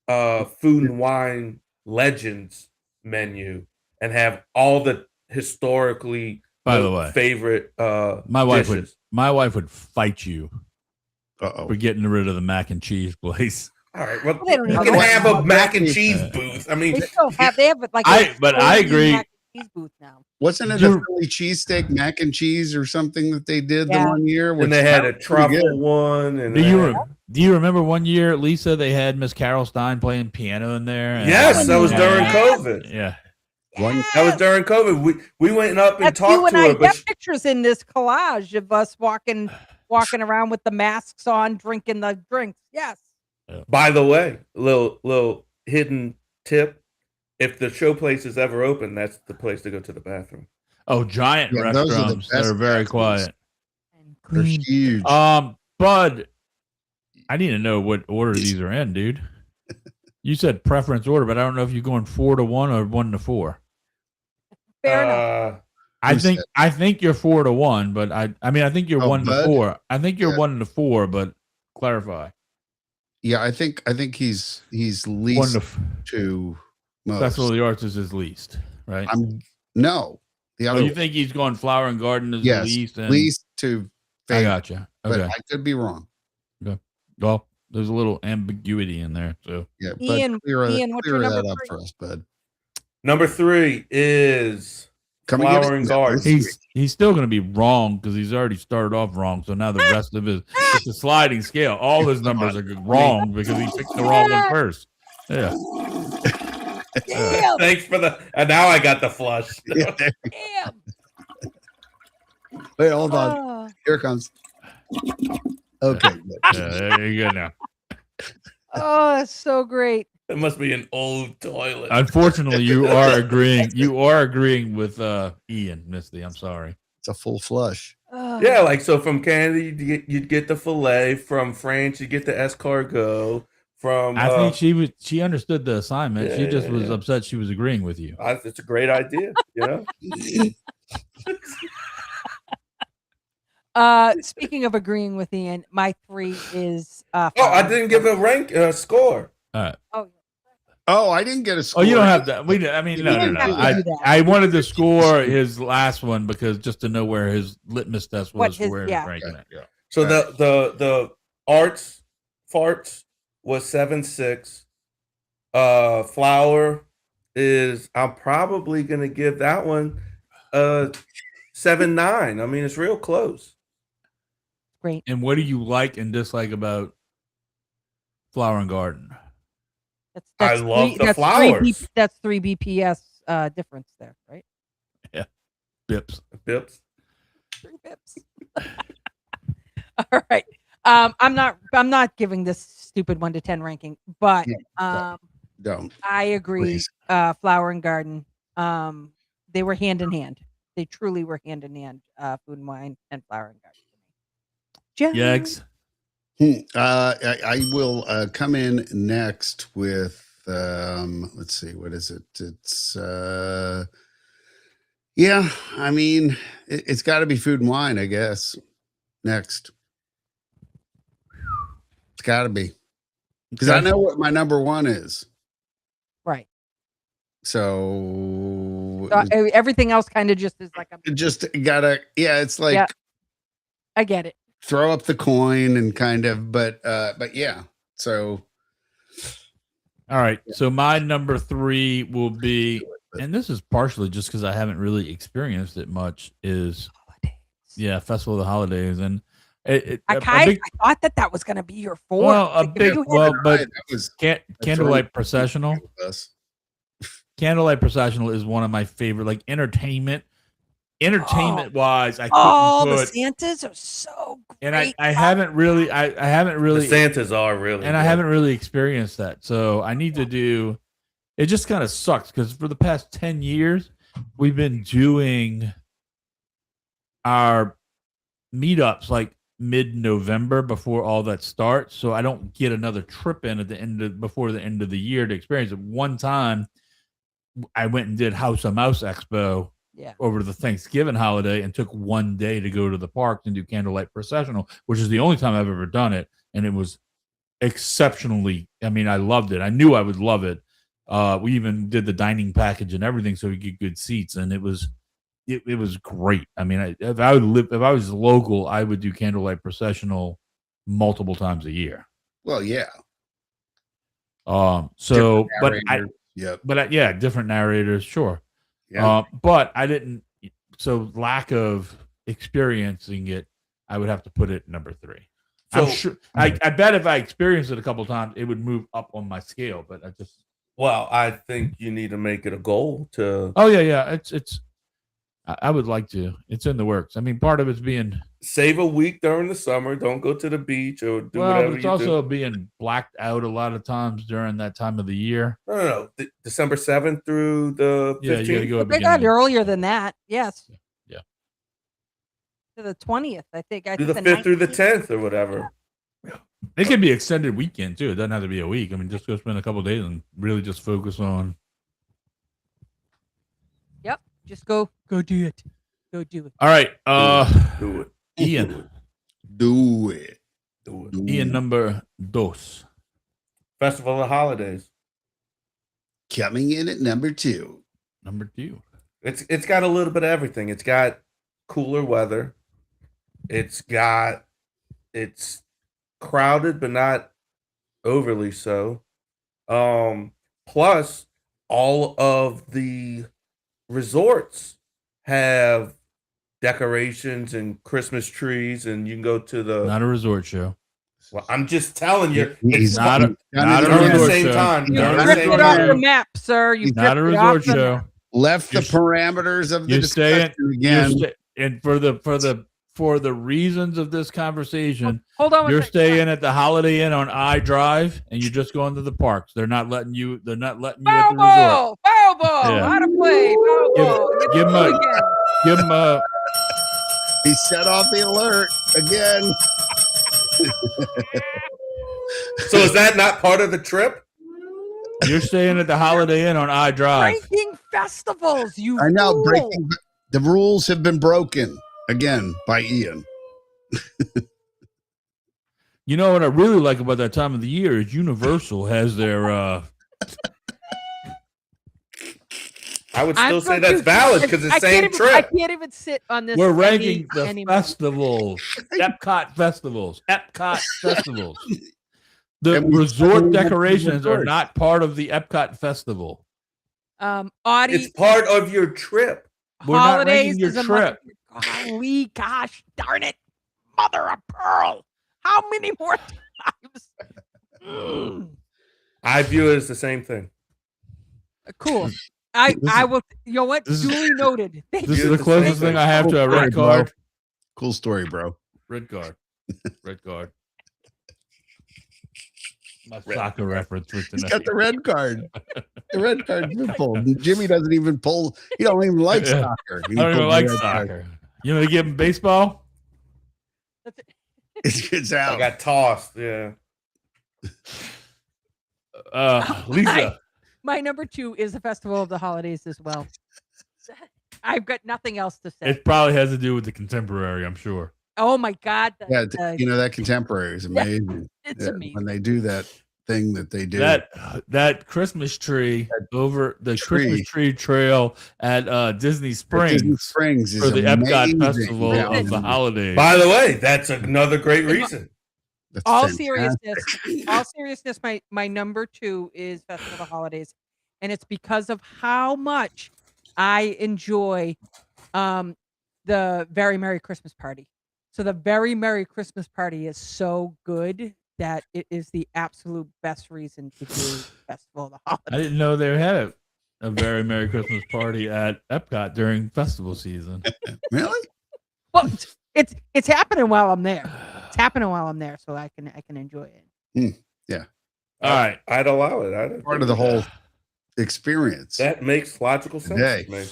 Food and Wine Legends menu and have all the historically favorite my wife dishes. would fight you for getting rid of the mac and cheese place. All right, well, you can have a mac and cheese booth. I mean, they have like I agree. Mac and cheese booth now. Wasn't it a Philly cheesesteak mac and cheese or something that they did the one year? And they had a truffle one. And do you remember one year, Lisa? They had Miss Carol Stein playing piano in there. Yes, that was during COVID. Yeah. That was during COVID. We went up and talked you and to I her. get pictures in this collage of us walking around with the masks on, drinking the drinks. Yes. By the way, little hidden tip: if the show place is ever open, that's the place to go to the bathroom. Oh, giant Yeah, those are the restrooms that best are very bathrooms. quiet. And They're clean. huge. Bud, I need to know what order these are in, dude. You said preference order, but I don't know if you're going 4 to 1 or 1 to 4. Fair enough. I think you're 4 to 1, but I think you're 1 to Bud? 4. I think you're Yeah. 1 to 4, but clarify. Yeah, I think he's 1 least to to most. Festival of the Arts is his least, right? No, the other. You think he's going Flower and Garden is yes, least? And least to. I Favorite, gotcha. Okay. but I could be wrong. Okay. Well, there's a little ambiguity in there, so. Yeah, but Ian, clear what's your that number up 3? for us, bud. Number 3 is Come and give Flower us and number Garden. three. He's still going to be wrong because he's already started off wrong. So now the rest of his it's a sliding scale. All his numbers are wrong because he picked the wrong one first. Yeah. Damn. Thanks for the. And now I got the flush. Yeah. Damn. Wait, hold on. Oh. Here it comes. Okay. Yeah, there you go now. Oh, that's so great. It must be an old toilet. Unfortunately, you are agreeing. You are agreeing with Ian, Misty. I'm sorry. It's a full flush. Oh. Yeah, like so from Canada, you'd get the filet. From France, you get the escargot. From I think she understood the assignment. She just was Yeah. upset she was agreeing with you. It's a great idea. Speaking of agreeing with Ian, my 3 is Oh, I didn't give a rank score. All right. Oh, I didn't get a score. Oh, you don't have that. No. didn't have to do that. I wanted to score his last one because just to know where his litmus test was for where yeah. he's ranking it. Yeah. So the arts farts was 7.6. Flower is I'm probably gonna give that one 7.9. I mean, it's real close. Great. And what do you like and dislike about Flower and Garden? I love the flowers. That's 3 BPS difference there, right? Yeah. Bips. 3 bips. All right. I'm not giving this stupid 1 to 10 ranking, but Don't. I agree. Please. Flower and Garden. They were hand in hand. They truly were hand in hand. Food and Wine and Flower and Garden. Yags. I will come in next with let's see, what is it? It's yeah, I mean it's got to be Food and Wine, I guess. Next, it's got to be because I know what my number 1 is. Right. So everything else kind of just is like it just gotta. Yeah, it's like I get it. Throw up the coin and kind of, but yeah. So, all right. So my number 3 will be, and this is partially just because I haven't really experienced it much. Is Festival of the Holidays, and I thought that was going to be your 4. Well, but Candlelight Processional. Candlelight Processional is one of my favorite, like entertainment wise. The Santas are so great. And I haven't really The Santas are really, and good. I haven't really experienced that. So I need to do. It just kind of sucks because for the past 10 years we've been doing our meetups like mid-November before all that starts. So I don't get another trip in before the end of the year to experience it. One time I went and did House of Mouse Expo over the Thanksgiving holiday and took 1 day to go to the park and do Candlelight Processional, which is the only time I've ever done it. And it was exceptionally, I mean, I loved it. I knew I would love it. We even did the dining package and everything so we get good seats. And it was great. I mean, if I was local, I would do Candlelight Processional multiple times a year. Well, yeah. Different narrators, sure. Yeah. But I didn't. So lack of experiencing it, I would have to put it number 3. So, I'm sure. I bet if I experienced it a couple of times, it would move up on my scale. But I just. Well, I think you need to make it a goal to. Oh yeah. It's. I would like to. It's in the works. I mean, part of it's being Save a week during the summer. Don't go to the beach or do well, whatever but it's you also do. being blacked out a lot of times during that time of the year. No. December 7th through the 15th. Yeah, you got to go. They got earlier than that. Yes. Yeah. To the 20th, I think. Do the 5th through the 10th or whatever. It can be extended weekend too. It doesn't have to be a week. I mean, just go spend a couple of days and really just focus on. Yep. Just go do it. Go do it. All right. Do it. Ian. Do it. Ian number dos. Festival of the Holidays. Coming in at number 2. Number 2. It's got a little bit of everything. It's got cooler weather. It's crowded, but not overly so. Plus, all of the resorts have decorations and Christmas trees, and you can go to the. Not a resort show. Well, I'm just telling you, He's it's not a during resort the same show. time. You Not a during the ripped same it off time. the map, sir. You Not a ripped it off resort the show. map. Left the You're- parameters of the you're staying- discussion again. And for the reasons of this conversation, Hold on. you're staying at the Holiday Inn on I Drive, and you're just going to the parks. They're not letting you. They're not letting you at Foul the resort. ball. Foul ball. Yeah. How to play. Foul Give- ball. You give do him it a- again. Give them a. He set off the alert again. So is that not part of the trip? You're staying at the Holiday Inn on I Drive. Breaking festivals. You. I know. fool. Breaking the rules have been broken again by Ian. You know what I really like about that time of the year is Universal has their. I would I'm still say so that's confused. valid because it's the same I trip. can't even sit on this. We're ranking the anymore. festivals, Epcot festivals. The And we resort still have decorations are resorts. not part of the Epcot festival. Audie. It's part of your trip. We're not Holidays ranking your is a trip. Golly, gosh darn it, mother of pearl! How many more times? I view it as the same thing. Cool. I will. You know what? this is- Duly noted. Thank This you. is the closest thing I have to a red Cool story, bro. card. Cool story, bro. Red card. Red card. My soccer reference for He's tonight. got the red card. The red card's been pulled. Jimmy doesn't even pull. He don't even like Yeah. soccer. I don't even like soccer. You know, they give him baseball. It's I out. got tossed. Yeah. Lisa. My number 2 is the Festival of the Holidays as well. I've got nothing else to say. It probably has to do with the contemporary, I'm sure. Oh my God! Yeah, that contemporary is amazing. It's Yeah, amazing. when they do that thing that they do. That Christmas tree over the tree. Christmas tree trail at Disney At Springs Disney Springs is for the amazing. Epcot Festival Yeah, of the holidays. By the way, that's another great reason. that's all fantastic. seriousness, my number 2 is Festival of the Holidays, and it's because of how much I enjoy the Very Merry Christmas Party. So the Very Merry Christmas Party is so good that it is the absolute best reason to do Festival of the I Holidays. didn't know they had a very Merry Christmas party at Epcot during festival season. Really? Well, it's happening while I'm there. It's happening while I'm there, so I can enjoy it. All right. I'd allow it. I'd Part of the whole experience. That makes logical sense Hey. to me.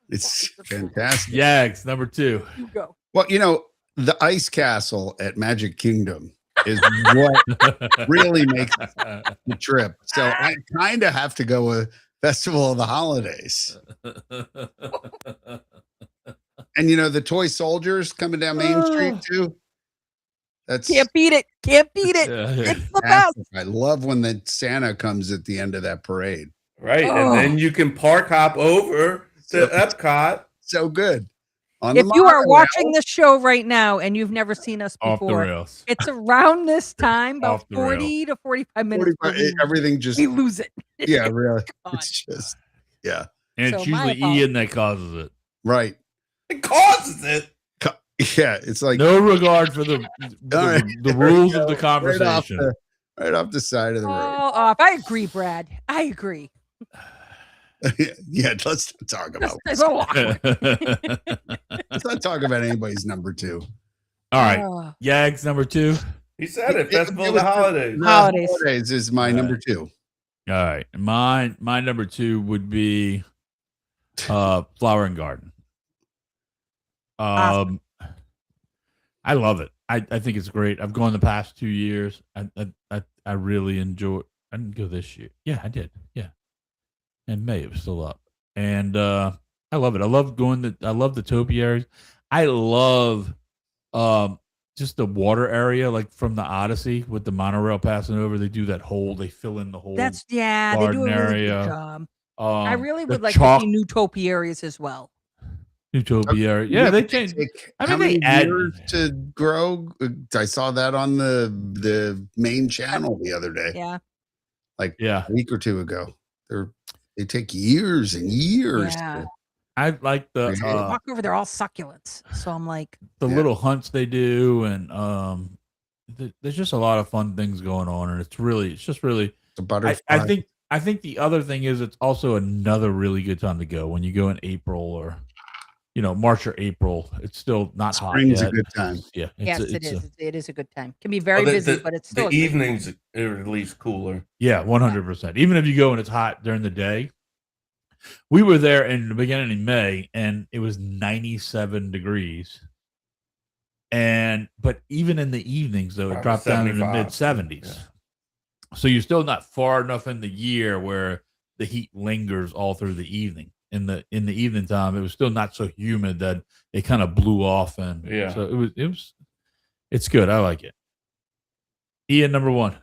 It's fantastic. Yags, number 2. You go. Well, the ice castle at Magic Kingdom is what really makes the trip. So I kind of have to go with Festival of the Holidays. And the toy soldiers coming down Main Street too. That's Can't beat it. Can't beat it. Yeah. It's the best. fantastic. I love when the Santa comes at the end of that parade. Right. Oh. And then you can park hop over to Epcot. So good. On If the you are monorail. watching this show right now and you've never seen us Off the before, rails. it's around this time, about Off the rail. 40 to 45 minutes. 45, where everything just we lose it. yeah, really. God. It's just yeah, And So it's my usually apologies. Ian that causes it. right. It causes it. Yeah, it's like No regard for the All right. the rules of the right conversation. off the side of the road. All off. I agree, Brad. I agree. Yeah, let's not talk about. It's a lot. Let's not talk about anybody's number 2. All right. Oh. Yags number 2. He said it. Festival It of was the Holidays. The Holidays. holidays is my All number right. 2. All right. My number 2 would be Flower and Garden. Awesome. I love it. I think it's great. I've gone the past 2 years. I really enjoy. I didn't go this year. Yeah, I did. Yeah, in May it was still up, and I love it. I love going. I love the topiaries. I love just the water area, like from the Odyssey with the monorail passing over. They do that hole. They fill in the whole. They do a really area. good job. I really the would like to see new topiaries as well. Utopia. Yeah, they changed. I How mean, many they add years to grow? I saw that on the main channel the other day, Yeah. like Yeah, a week or 2 ago. They take years and years. Yeah. I like the Walk over, they're all succulents. So I'm like, the Yeah. little hunts they do, and there's just a lot of fun things going on, and it's just really. The butterfly. I think the other thing is it's also another really good time to go when you go in April or, March or April. It's still not hot Spring's yet. a good time. Yeah, yes, it is. It is a good time. Can be very busy, but it's still the a good time. evenings are at least cooler. Yeah, 100%. Even if you go and it's hot during the day. We were there in the beginning of May, and it was 97 degrees. But even in the evenings, though, it Probably dropped down in the 75. mid 70s. Yeah. So you're still not far enough in the year where the heat lingers all through the evening. In the evening time, it was still not so humid that it kind of blew off, and Yeah. so it's good. I like it. Ian, number 1.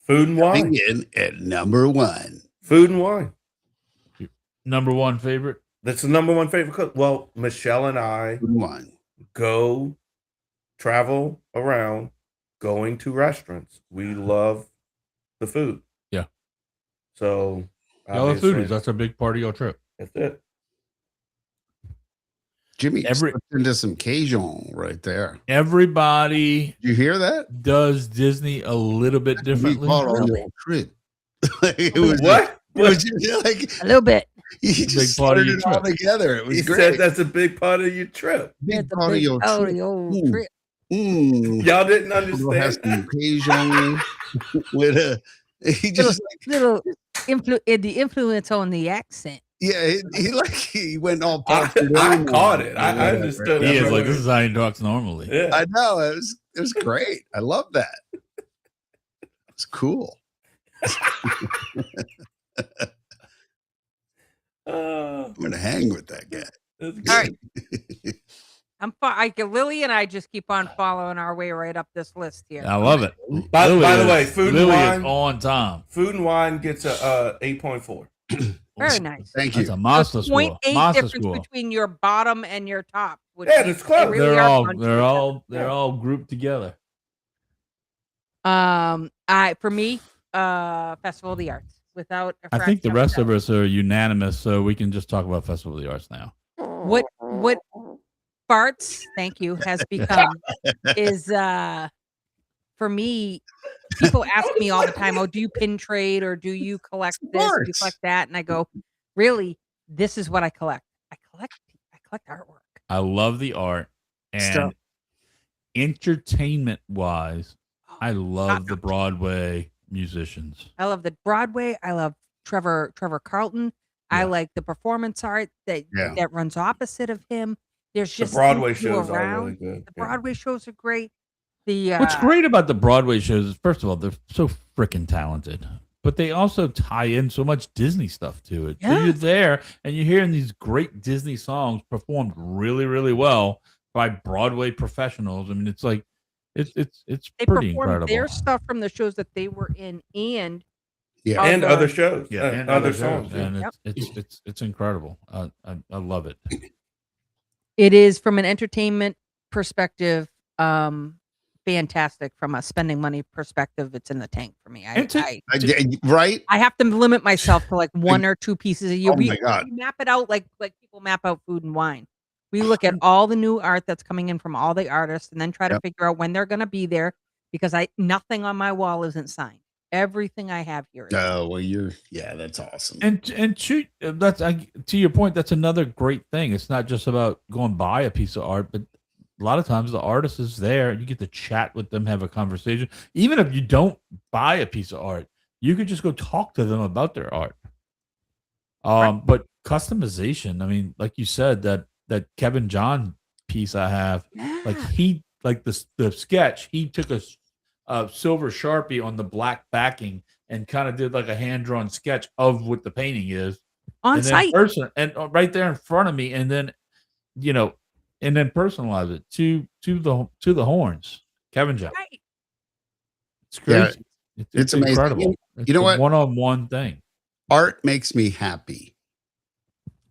Food and wine. Coming in at number 1. Food and wine. Number 1 favorite. That's the number 1 favorite cook. Well, Michelle and I One. travel around going to restaurants. We love the food. Yeah. So Y'all are obviously, foodies. That's a big part of your trip. that's it. Jimmy slipped into some Cajun right there. Everybody Did you hear that? does Disney a little bit differently. We called on little your trip. It was What? It was just like A little bit. you Big just part of started your it all trip. together. It was He great. said that's a big part of your trip. Big It's a part of your part of trip. the old Mm. trip. Y'all didn't We'll have understand. some Cajun with a. He just Little the influence on the accent. he went all. I Paul caught it. I understood. He is That's like, what this is how he talks normally. Yeah. I know it was great. I love that. It's cool. I'm gonna hang with that guy. That's All right. Lily and I just keep on following our way right up this list here. I love it. By Lily the is- way, food and Lily wine. is on time. Food and wine gets a 8.4. Very nice. Thank That's you. a monster score. 0.8 Monster difference score. between your bottom and your top. Which Yeah, means that's close. they really They're are all bunched they're together. all grouped together. For me, Festival of the Arts. Without a I think the fraction rest of of us are unanimous, so we can just talk about Festival of the Arts now. what farts, thank you, has become is for me, people ask me all the time, oh, do you pin trade or do you collect this, do you course. collect that? And I go, really, this is what I collect. I collect artwork. I love the art, and Stuff. entertainment wise, I love Top the notch. Broadway musicians. I love the Broadway. I love Trevor Carlton. I Yeah. like the performance art that runs opposite of him. There's The just Broadway things to do shows are really around. good. The Yeah. Broadway shows are great. The What's great about the Broadway shows is, first of all, they're so freaking talented, but they also tie in so much Disney stuff to it. So Yeah. you're there and you're hearing these great Disney songs performed really, really well by Broadway professionals. I mean, it's like it's they pretty perform incredible. their stuff from the shows that they were in, and Yeah. And other shows. Yeah, and other shows, songs. Yeah. and Yep. it's incredible. I love it. it is from an entertainment perspective, fantastic. From a spending money perspective, it's in the tank for me. Right? I have to limit myself to like one or two pieces a year. Oh my God. We map it out like people map out food and wine. We look at all the new art that's coming in from all the artists, and then try to Yep. figure out when they're going to be there. Because nothing on my wall isn't signed. Everything I have here is Oh, well, that's awesome. And to your point, that's another great thing. It's not just about going buy a piece of art, but a lot of times the artist is there and you get to chat with them, have a conversation. Even if you don't buy a piece of art, you could just go talk to them about their art. But customization, I mean, like you said, that Kevin John piece I have, like the sketch, he took a silver Sharpie on the black backing and kind of did like a hand-drawn sketch of what the painting is on site. And right there in front of me, and then and then personalize it to the horns. Kevin John. Right. It's crazy. It's amazing. Incredible. You know what? One-on-one thing. Art makes me happy.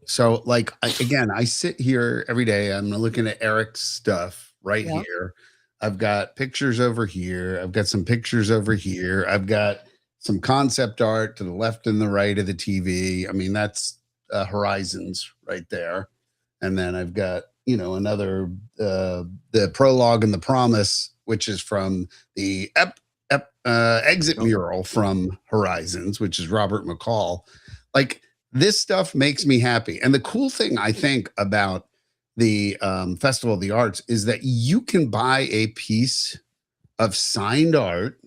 So, like, I sit here every day. I'm looking at Eric's stuff right here. I've got pictures over here. I've got some pictures over here. I've got some concept art to the left and the right of the TV. I mean, that's Horizons right there. And then I've got, another, the prologue and the promise, which is from the exit mural from Horizons, which is Robert McCall. Like, this stuff makes me happy. And the cool thing I think about the Festival of the Arts is that you can buy a piece of signed art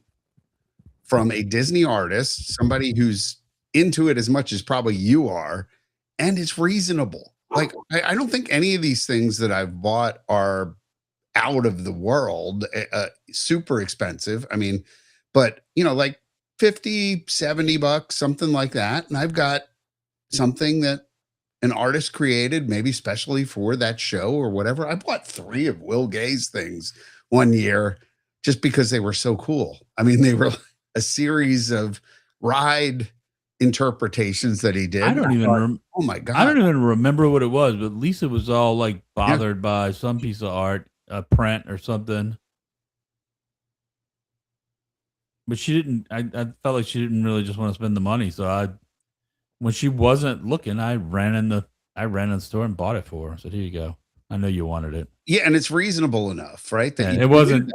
from a Disney artist, somebody who's into it as much as probably you are, and it's reasonable. Like, I don't think any of these things that I've bought are out of the world, super expensive. I mean, but like $50, $70, something like that. And I've got something that an artist created, maybe specially for that show or whatever. I bought 3 of Will Gay's things one year just because they were so cool. I mean, they were a series of ride interpretations that he did. I don't even oh my God. I don't even remember what it was, but Lisa was all like bothered by some piece of art, a print or something. But she didn't, I felt like she didn't really just want to spend the money. So when she wasn't looking, I ran in the store and bought it for her. I said, here you go. I know you wanted it. Yeah, and it's reasonable enough, right? That it wasn't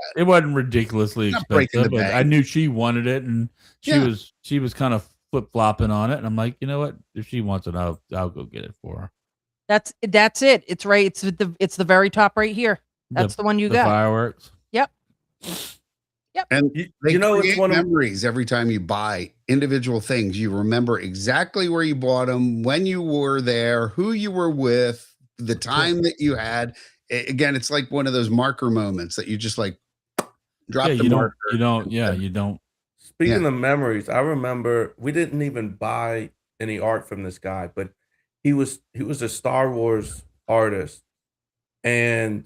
ridiculously expensive, but I knew she wanted it, and she was kind of flip-flopping on it, and I'm like, you know what? If she wants it, I'll go get it for her. That's it. It's right. It's the very top right here. That's the one you got. Fireworks. Yep. And they create memories every time you buy individual things. You remember exactly where you bought them, when you were there, who you were with, the time that you had. Again, it's like one of those marker moments that you just like drop the marker. You don't. Speaking of memories, I remember we didn't even buy any art from this guy, but he was a Star Wars artist, and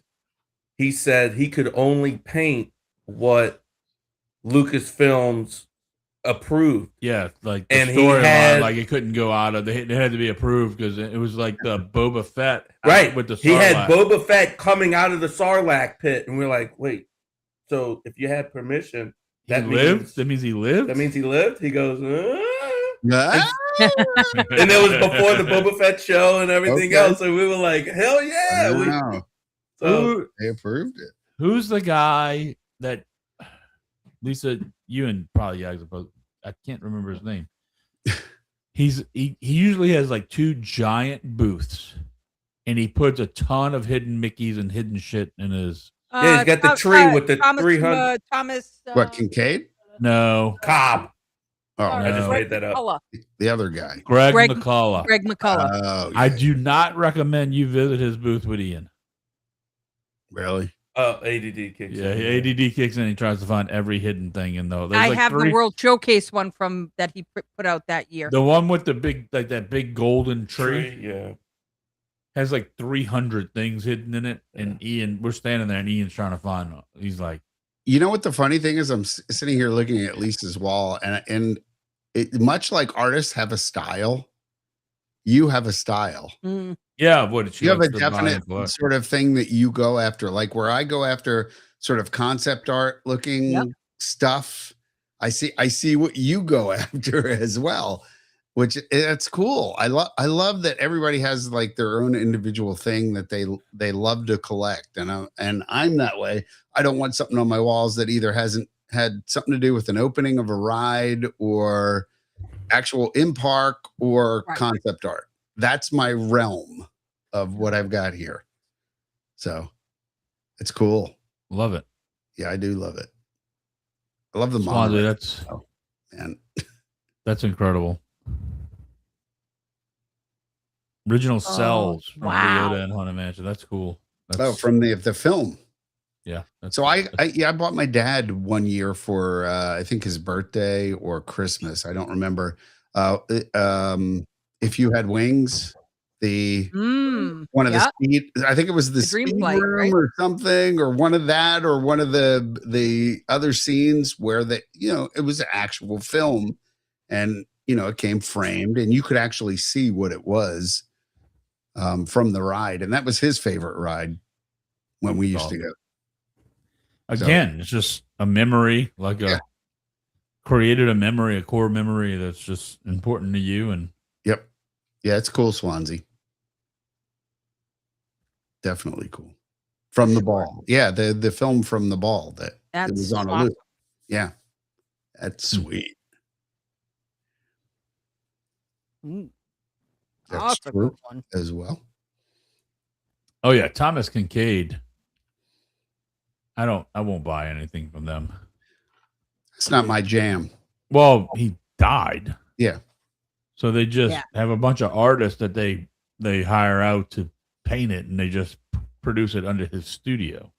he said he could only paint what Lucasfilms approved. Yeah, like the storyline, like it couldn't go out of it had to be approved because it was like the Boba Fett, right? With the Sarlacc. He had Boba Fett coming out of the Sarlacc pit, and we're like, wait, so if you had permission, that means he lived. That means he lived. He goes, and it was before the Boba Fett show and everything else, and we were like, hell yeah! So they approved it. Who's the guy that? Lisa, you and probably I can't remember his name. He usually has like 2 giant booths, and he puts a ton of hidden Mickeys and hidden shit in his. He's got the tree with the 300. Thomas. What, Kincaid? No, Cobb. Oh, I just made that up. The other guy, Greg McCullough. Greg McCullough. Oh, I do not recommend you visit his booth with Ian. Really? ADD kicks in. Yeah, ADD kicks in. He tries to find every hidden thing in though. I have the World Showcase one from that he put out that year. The one with the big, like that big golden tree. Yeah, has like 300 things hidden in it. And Ian, we're standing there, and Ian's trying to find them. He's like, you know what the funny thing is? I'm sitting here looking at Lisa's wall, and it, much like artists have a style, you have a style. Mm. Yeah, what you have a definite sort of thing that you go after, like where I go after sort of concept art looking stuff. I see what you go after as well, which it's cool. I love that everybody has like their own individual thing that they love to collect, and I'm that way. I don't want something on my walls that either hasn't had something to do with an opening of a ride or actual in park or concept art. That's my realm of what I've got here. So it's cool. Love it. Yeah, I do love it. I love the Swansea, monorail. That's incredible. Original cells from Leota and Haunted Mansion. That's cool. From the film. Yeah. So I bought my dad one year for I think his birthday or Christmas. I don't remember. If You Had Wings, one of the speed, I think it was the speed flight, room right? or something, or one of that, or one of the other scenes where it was an actual film, and it came framed, and you could actually see what it was from the ride, and that was his favorite ride when we used to go. Again, it's just a memory, created a memory, a core memory that's just important to you. And yeah, it's cool, Swansea. Definitely cool. From the Ball. Yeah, the film From the Ball that it was on a loop. Yeah. That's sweet. That's a good one as well. Oh yeah, Thomas Kincaid. I won't buy anything from them. It's not my jam. Well, he died. Yeah. So they just have a bunch of artists that they hire out to paint it, and they just produce it under his studio.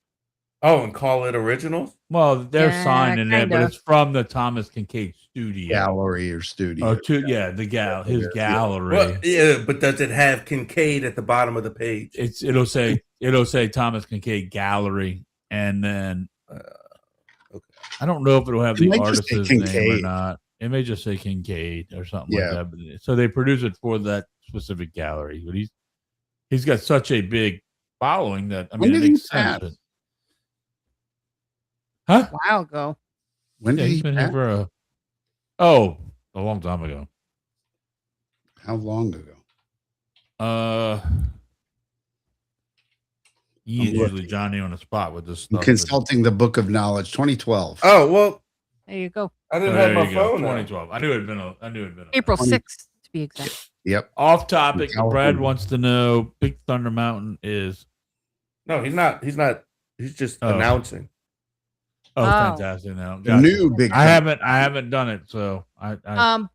Oh, and call it originals? Well, they're signing it, but it's from the Thomas Kincaid studio. Gallery or studio. His gallery. Well, yeah, but does it have Kincaid at the bottom of the page? It'll say Thomas Kincaid Gallery, and then I don't know if it'll have the artist's name or not. It may just say Kincaid or something like that. But, so they produce it for that specific gallery. But he's got such a big following that it makes sense. A while ago. When did he's been here for a long time ago. How long ago? He's usually Johnny on the spot with this stuff. Consulting the Book of Knowledge, 2012. Oh, well. There you go. I didn't have my phone. 2012. I knew it had been April 6th to be exact. Yep. Off topic. Brad wants to know Big Thunder Mountain is. No, he's not. He's just announcing. Oh, fantastic! Now, new Big. I haven't done it, so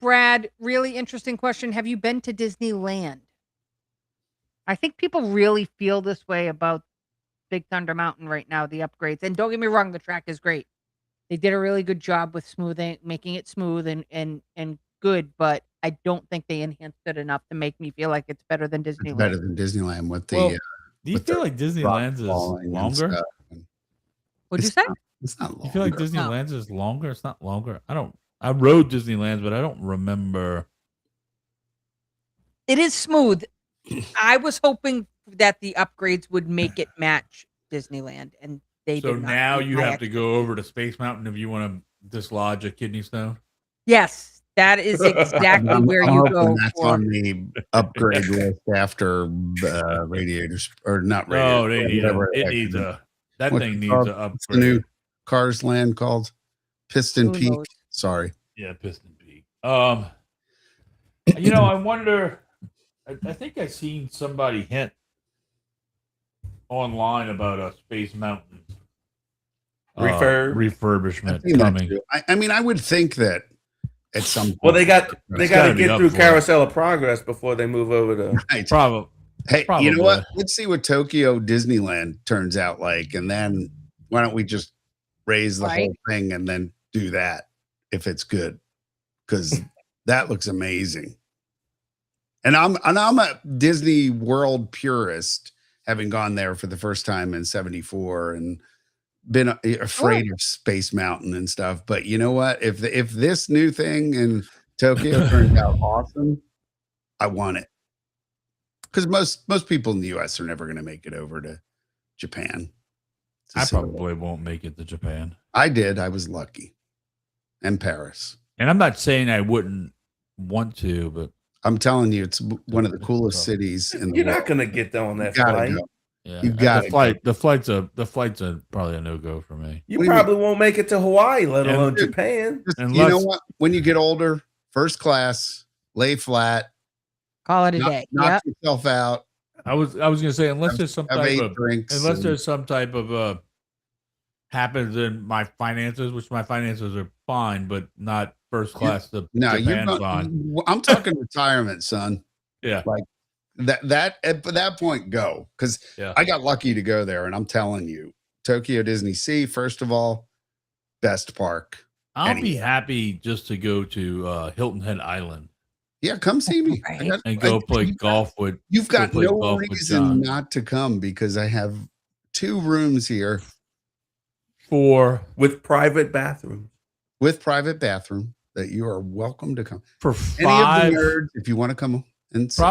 Brad, really interesting question. Have you been to Disneyland? I think people really feel this way about Big Thunder Mountain right now. The upgrades, and don't get me wrong, the track is great. They did a really good job with making it smooth and good, but I don't think they enhanced it enough to make me feel like it's better than Disneyland. It's better than Disneyland with the. Do you feel like Disneyland's is longer? What'd you say? It's not longer. You feel like Disneyland's is longer? It's not longer. I rode Disneyland's, but I don't remember. It is smooth. I was hoping that the upgrades would make it match Disneyland, and they did not. So now you have to go over to Space Mountain if you want to dislodge a kidney stone? Yes, that is exactly where you go. That's on the upgrade list after radiators, or not radiators. No, that thing needs an upgrade. What's the new Cars Land called? Piston Peak. Sorry. Yeah, Piston Peak. I wonder. I think I seen somebody hint online about a Space Mountain refurbishment coming. I would think that at some point. Well, they got to get through Carousel of Progress before they move over to. Right. Probably. Hey, you know what? Let's see what Tokyo Disneyland turns out like, and then why don't we just raise the whole thing and then do that if it's good, because that looks amazing. And I'm a Disney World purist, having gone there for the first time in '74 and been afraid of Space Mountain and stuff. But you know what? If this new thing in Tokyo turns out awesome, I want it. Because most people in the U.S. are never going to make it over to Japan. I probably won't make it to Japan. I did. I was lucky. And Paris. And I'm not saying I wouldn't want to, but I'm telling you, it's one of the coolest cities in the world. You're not going to get on that flight. Yeah, You and got the flight's a probably a no go for me. You What do you probably won't make it to Hawaii, let And- alone Japan. you Unless- know what? When you get older, first class, lay flat, Call it a day. knock Yep. yourself out. I was gonna say unless there's some Have type 8 of drinks. unless and- there's some type of happens in my finances, which my finances are fine, but not first class to no, you're Japan fine. not. I'm talking retirement, son. Yeah. Like that at that point, go, because Yeah. I got lucky to go there, and I'm telling you, Tokyo Disney Sea, first of all, best park. I'll be anywhere. happy just to go to Hilton Head Island Yeah, come see me. Right. and go play golf with. You've go got play no golf with reason John. not to come because I have 2 rooms here for With private bathrooms. with private bathroom that you are welcome to come. for Any of five, the nerds, if you want to come and see.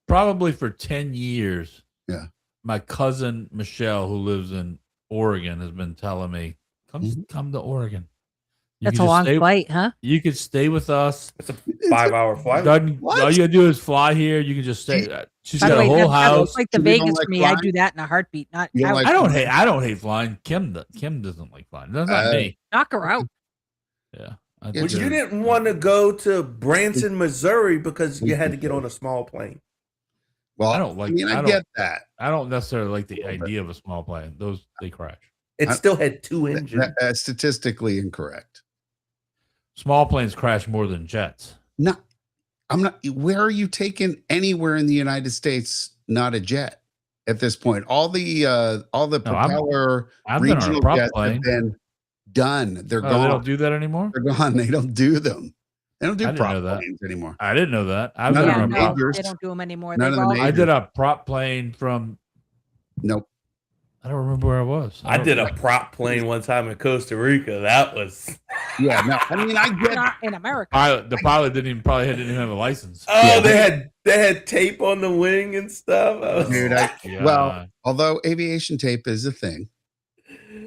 probably for 10 years. Yeah. My cousin Michelle, who lives in Oregon, has been telling me, come to Oregon. You That's can a just long stay- flight, huh? You could stay with us. It's a 5-hour flight. What? All you gotta do is fly here. You can just stay. She's By got the way, a whole that house. looks like the You don't Vegas like for me. I flying? do that in a heartbeat. Not You don't out. like- I don't hate flying. Kim doesn't like flying. That's not me. Knock her out. Yeah. Yeah, But you didn't want to go to Branson, Missouri because you had to get on a small plane. Well, I don't like- I I don't- get that. I don't necessarily like the idea of a small plane. Those they crash. It still had 2 engines. That's statistically incorrect. Small planes crash more than jets. No, I'm not. Where are you taking anywhere in the United States? Not a jet at this point. All the propeller I've been on a regional prop jets plane. have been done. They're Oh, gone. they don't do that anymore. They're gone. They don't do them. They don't I do didn't prop know that. planes anymore. I didn't know that. I've None been of on the a prop. majors. They don't do them anymore. None of the I did a prop plane from. Nope. I don't remember where I was. I did a prop plane one time in Costa Rica. That was Yeah. No. I mean, I get. Not in America. The pilot didn't even have a license. oh, Yeah. they had tape on the wing and stuff. I was- Dude, Yeah. well, although aviation tape is a thing,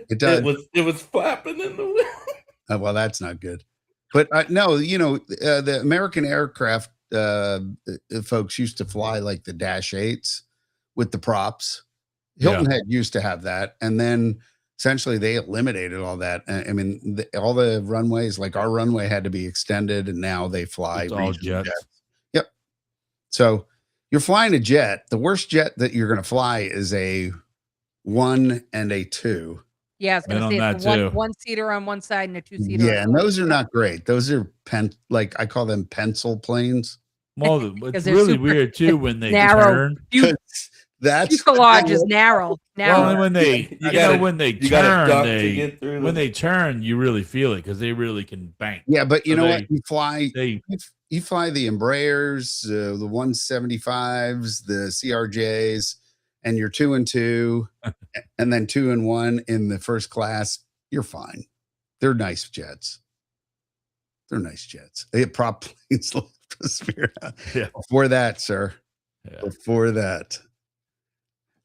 it does. it was flapping in the wind. Well, that's not good. But no, the American aircraft folks used to fly like the Dash 8s with the props. Hilton Head used to have that. And then essentially they eliminated all that. I mean, all the runways, like our runway had to be extended, and now they fly It's all regional jets. Yep. So you're flying a jet. The worst jet that you're going to fly is a 1 and a 2. Yeah, I was Been going to on say it's that a too. one seater on one side and a 2-seater. Yeah, on and the those are not great. Those are like I call them pencil planes. Well, it's Because they're really super weird too when they narrow. turn. That's fuselage is narrow. Well, Narrow. and when they when they you gotta duck turn, to get through when they turn, you really feel it because they really can bank. Yeah, but you So know they- what? You fly the Embraers, the 175s, the CRJs, and you're 2 and 2, and then 2 and 1 in the first class. You're fine. They're nice jets. They're nice jets. They have prop planes like the Spirit. Yeah. Before that, sir. Yeah. Before that.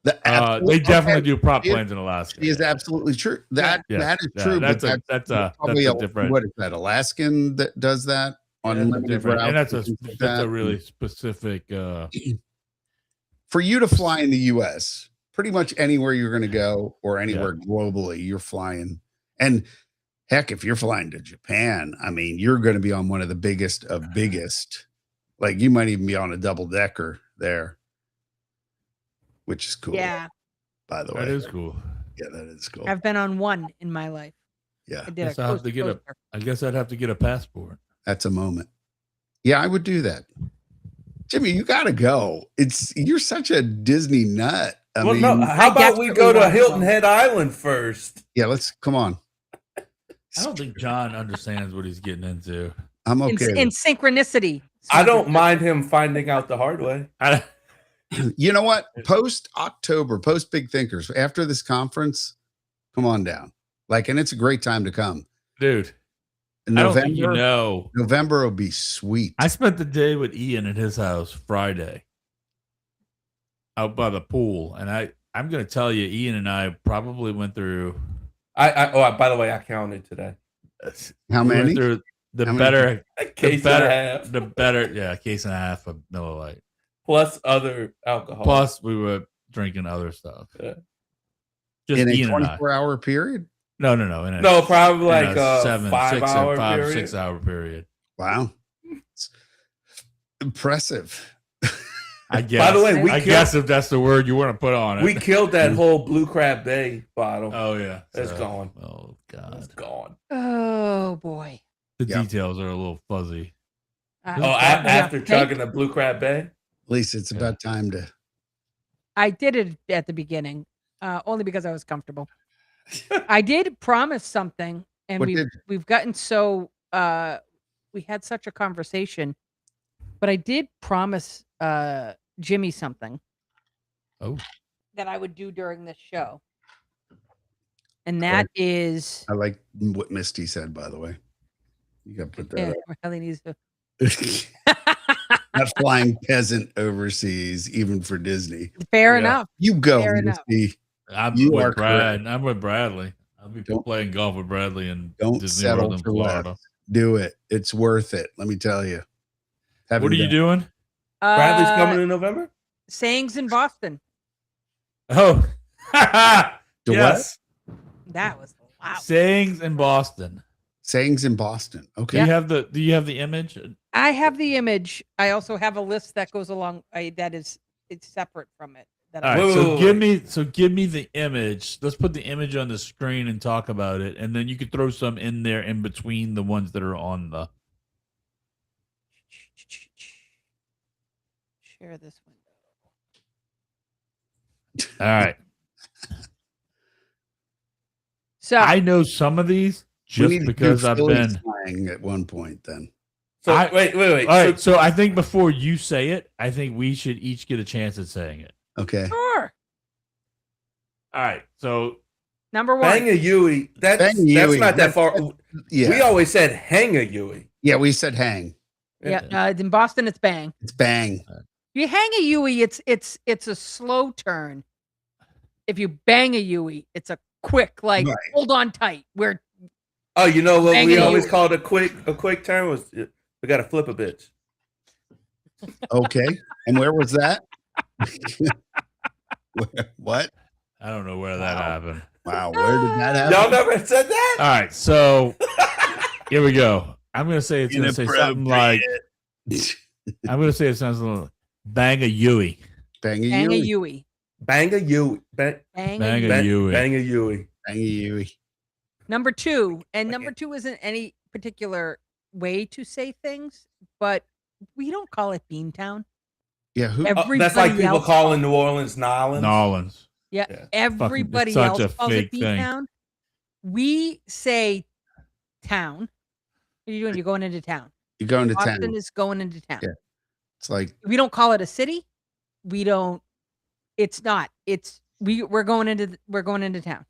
They definitely do prop It- planes in Alaska. It is absolutely true. That is Yeah, true. That's but probably a different. What is that? Alaskan that does that on That's a limited different, and routes that's and things like a that? really specific. For you to fly in the U.S., pretty much anywhere you're going to go or anywhere globally, you're flying. And heck, if you're flying to Japan, I mean, you're going to be on one of the biggest of biggest. Like you might even be on a double decker there, which is cool. Yeah, By the way, That is cool. Yeah, that is cool. I've been on one in my life. Yeah, I did Guess a I'll have coast to get a- coaster. I guess I'd have to get a passport. that's a moment. Yeah, I would do that. Jimmy, you got to go. You're such a Disney nut. I well, mean, no. How about we desperately go to want to Hilton go. Head Island first? yeah, let's come on. I don't think John understands what he's getting into. I'm In, okay. in synchronicity. I don't mind him finding out the hard way. You know what? Post October, post Big Thinkers, after this conference, come on down. And it's a great time to come. Dude, I don't think you November, know. November will be sweet. I spent the day with Ian at his house Friday out by the pool. And I'm going to tell you, Ian and I probably went through. By the way, I counted today. How we went many? through the How many? better, A case better, and a half, a case and a half of Miller Lite. plus other alcohol. Plus, we were drinking other stuff. Yeah. Just In a Ian and I. 24-hour period? No. No, probably in like a 6 hour period. Wow. It's impressive. I guess. By the way, I guess if that's the word you want to put on it. We killed that whole Blue Crab Bay bottle. Oh yeah, It's gone. Oh god, It's gone. Oh boy. the Yep. details are a little fuzzy. After chugging the Blue Crab Bay? At least it's about time to. I did it at the beginning, only because I was comfortable. I did promise something, and What did we've gotten so we had such a conversation, but I did promise Jimmy something. Oh. That I would do during this show, and that is I like what Misty said, by the way. You got to put that Riley needs to. Not flying peasant overseas, even for Disney. Fair enough. You go, Fair enough. Misty. I'm You with are Brad. I'm with Bradley. I'll be Don't- playing golf with Bradley and Don't Disney settle World in for Florida. less. Do it. It's worth it. Let me tell you. What are you doing? Bradley's coming in November? Sayings in Boston. Oh, To yes. That was loud. Sayings in Boston. Sayings in Boston. Okay. Do you have the image? I have the image. I also have a list that goes along. It's separate from it. That All I- right, Wait. give me the image. Let's put the image on the screen and talk about it, and then you could throw some in there in between the ones that are on the. Share this window. All right, So I know some of these We need just to because do I've Philly been. slang at one point. Then So I- wait. All right, so I think before you say it, I think we should each get a chance at saying it. okay. sure. All right, so Number one. Bang a Yui. That's Bang a Yui. not that far. Yeah. We always said hang a Yui. Yeah, we said hang. Yeah. In Boston, it's bang. It's bang. If you hang a Yui, it's a slow turn. If you bang a Yui, it's a quick, like Right. hold on tight. Where Oh, you know what Bang we a always Yui. called a quick turn was we got to flip a bitch. Okay. And where was that? What? I don't know where that Wow. happened. Wow. Where did that happen? Y'all never said that? All right, so here we go. I'm gonna say it's gonna say something like I'm gonna say it sounds a little bang a Yui. Bang a bang a Yui. Yui. Bang a Yui. Bang Bang, Bang a a Yui. Yui. Bang a Yui. Bang a Yui. Number two, and number two isn't any particular way to say things, but we don't call it Beantown. Yeah. Who? Everybody That's like people else calling New Orleans Nolans. Nolans. Yeah, Yeah. everybody such else a calls it fake thing. Beantown. We say town. What are you doing? You're going into town. You're going to Boston town. is going into town. Yeah. It's like We don't call it a city. We don't. It's not. It's we're going into town.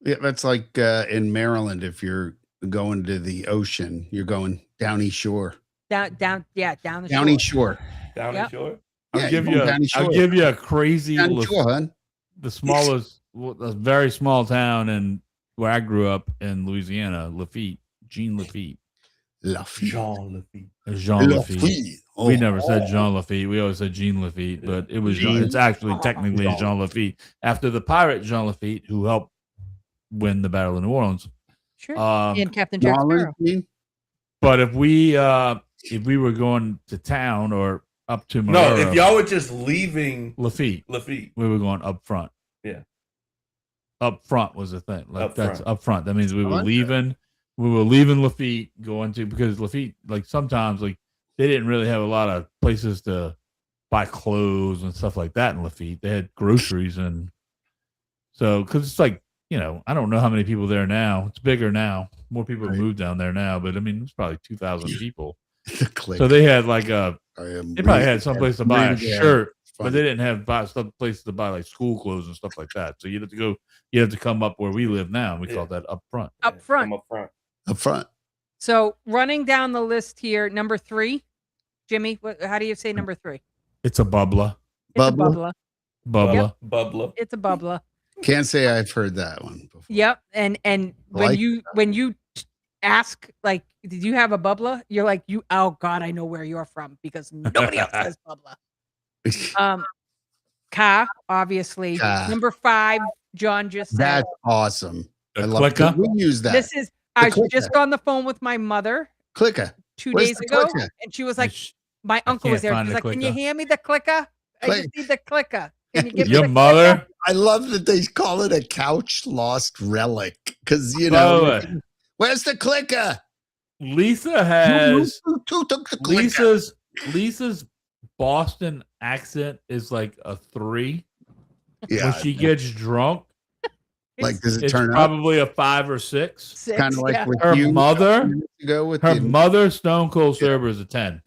yeah, that's like in Maryland. If you're going to the ocean, you're going Downey Shore. Down the Downey shore. Shore. Down Yep. the shore. Yeah, I'll give you're you. going Downey I'll Shore. give you a crazy, Downey Shore, hun. the smallest, a very small town in where I grew up in Louisiana, Lafitte, Jean Lafitte, Lafitte. Jean Lafitte. Jean Lafitte. Lafitte. Oh, We never said Jean Lafitte. We always said Jean Lafitte, but it was Jean. it's actually technically Jean. Jean Lafitte after the pirate Jean Lafitte who helped win the Battle of New Orleans. Sure. Um, And Captain Jack Marlin, Sparrow. you mean? but if we were going to town or up to No, Marlboro, if y'all were just leaving Lafitte, Lafitte. we were going up front. Yeah. Up front was the thing. Like Up that's front. up front. That means we I were like that. leaving. We were leaving Lafitte, going to because Lafitte, like sometimes, like they didn't really have a lot of places to buy clothes and stuff like that in Lafitte. They had groceries and so because it's like I don't know how many people there now. It's bigger now. More people have Right. moved down there now, but I mean it's probably 2,000 people. The click. So they had like I am they probably reading had someplace to that. buy a Reading that. shirt. But Funny. they didn't have some places to buy like school clothes and stuff like that. So you'd have to go. You have to come up where we live now. And we call that up front. Up front. Come up front. Up front. So running down the list here, number 3, Jimmy. How do you say number 3? It's a bubbler. It's a Bubbler? bubbler. Bubbler. Bubbler. It's a bubbler. Can't say I've heard that one before. Yep. And Like when you ask like, did you have a bubbler? You're like, oh God, I know where you're from because nobody else has bubbler. Ka, obviously. Ka. Number 5, John just said. That's awesome. The I love it. clicker? We use that. This is. I was just on the phone with my mother clicker. 2 Where's days the ago, clicker? and she was like, "My uncle was can't there." find She's the like, "Can you clicker." hand me the clicker? I Click. just need the clicker. Can you give me Your the mother? clicker?" I love that they call it a couch lost relic because By the way, where's the clicker? Lisa has Who took the clicker? Lisa's Boston accent is like a 3. Yeah, When she gets drunk, like does it it's turn up? probably a 5 or 6. 6, Kind of like yeah. with Her you mother, ago with her the mother, Stone Cold Sober is a 10.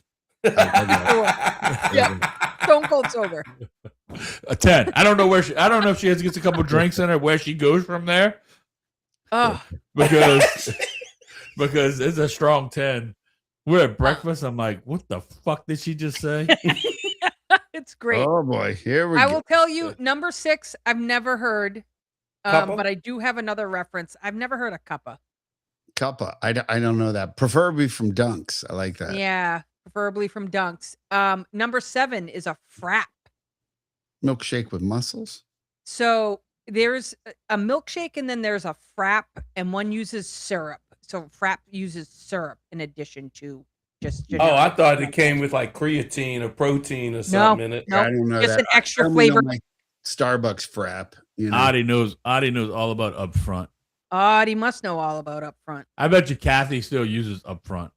Yeah. Stone Cold Sober. A 10. I don't know if she gets a couple drinks in her, where she goes from there. Oh, Because it's a strong 10. We're at breakfast. I'm like, what the fuck did she just say? it's great. Oh boy, here we I go. will tell you, number 6, I've never heard, Cuppa? but I do have another reference. I've never heard of cuppa. Cuppa. I don't know that. Preferably from Dunks. I like that. Yeah, preferably from Dunks. Number 7 is a frap. Milkshake with mussels. So there's a milkshake, and then there's a frap, and one uses syrup. So frap uses syrup in addition to just. Oh, I thought it came with like creatine or protein or something in it. No, I don't know just that. an extra I only know flavor. my Starbucks frap. You know? Adi knows all about upfront. He must know all about upfront. I bet you Kathy still uses upfront.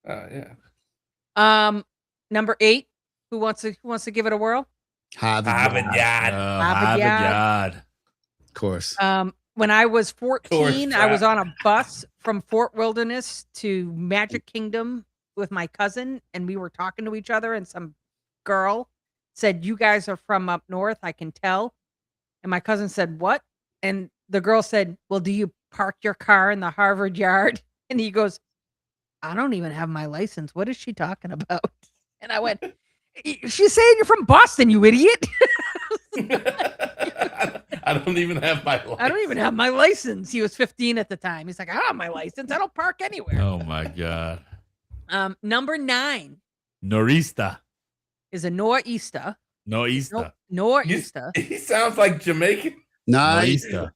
Yeah. Number 8. Who wants to give it a whirl? Havergard. Havergard. Of course. When I was 14, I was frap. on a bus from Fort Wilderness to Magic Kingdom with my cousin, and we were talking to each other, and some girl said, "You guys are from up north, I can tell." And my cousin said, "What?" And the girl said, "Well, do you park your car in the Harvard yard?" And he goes, "I don't even have my license. What is she talking about?" And I went, "She's saying you're from Boston, you idiot." I don't even have my license. I don't even have my license. He was 15 at the time. He's like, "I don't have my license. I don't park anywhere." Oh my god. Number 9 Norista. is a nor'easter. Norista. Nor'easter. He sounds like Jamaican. Nice. Norista.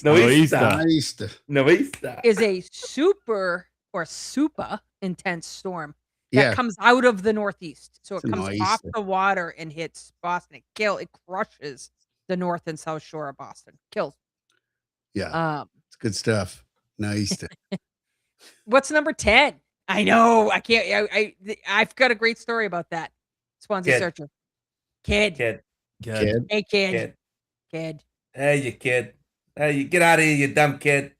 Nor'easter Noista. is a super intense storm that comes out of the northeast. So it It's a comes nor'easter. off the water and hits Boston. It crushes the north and south shore of Boston. Kills. Yeah. It's good stuff. Nice. What's number 10? I know. I can't. I've got a great story about that. Swansea Kid. Searcher. Kid. Kid. Hey, kid. Kid. Hey, you kid. Hey, you get out of here, you dumb kid.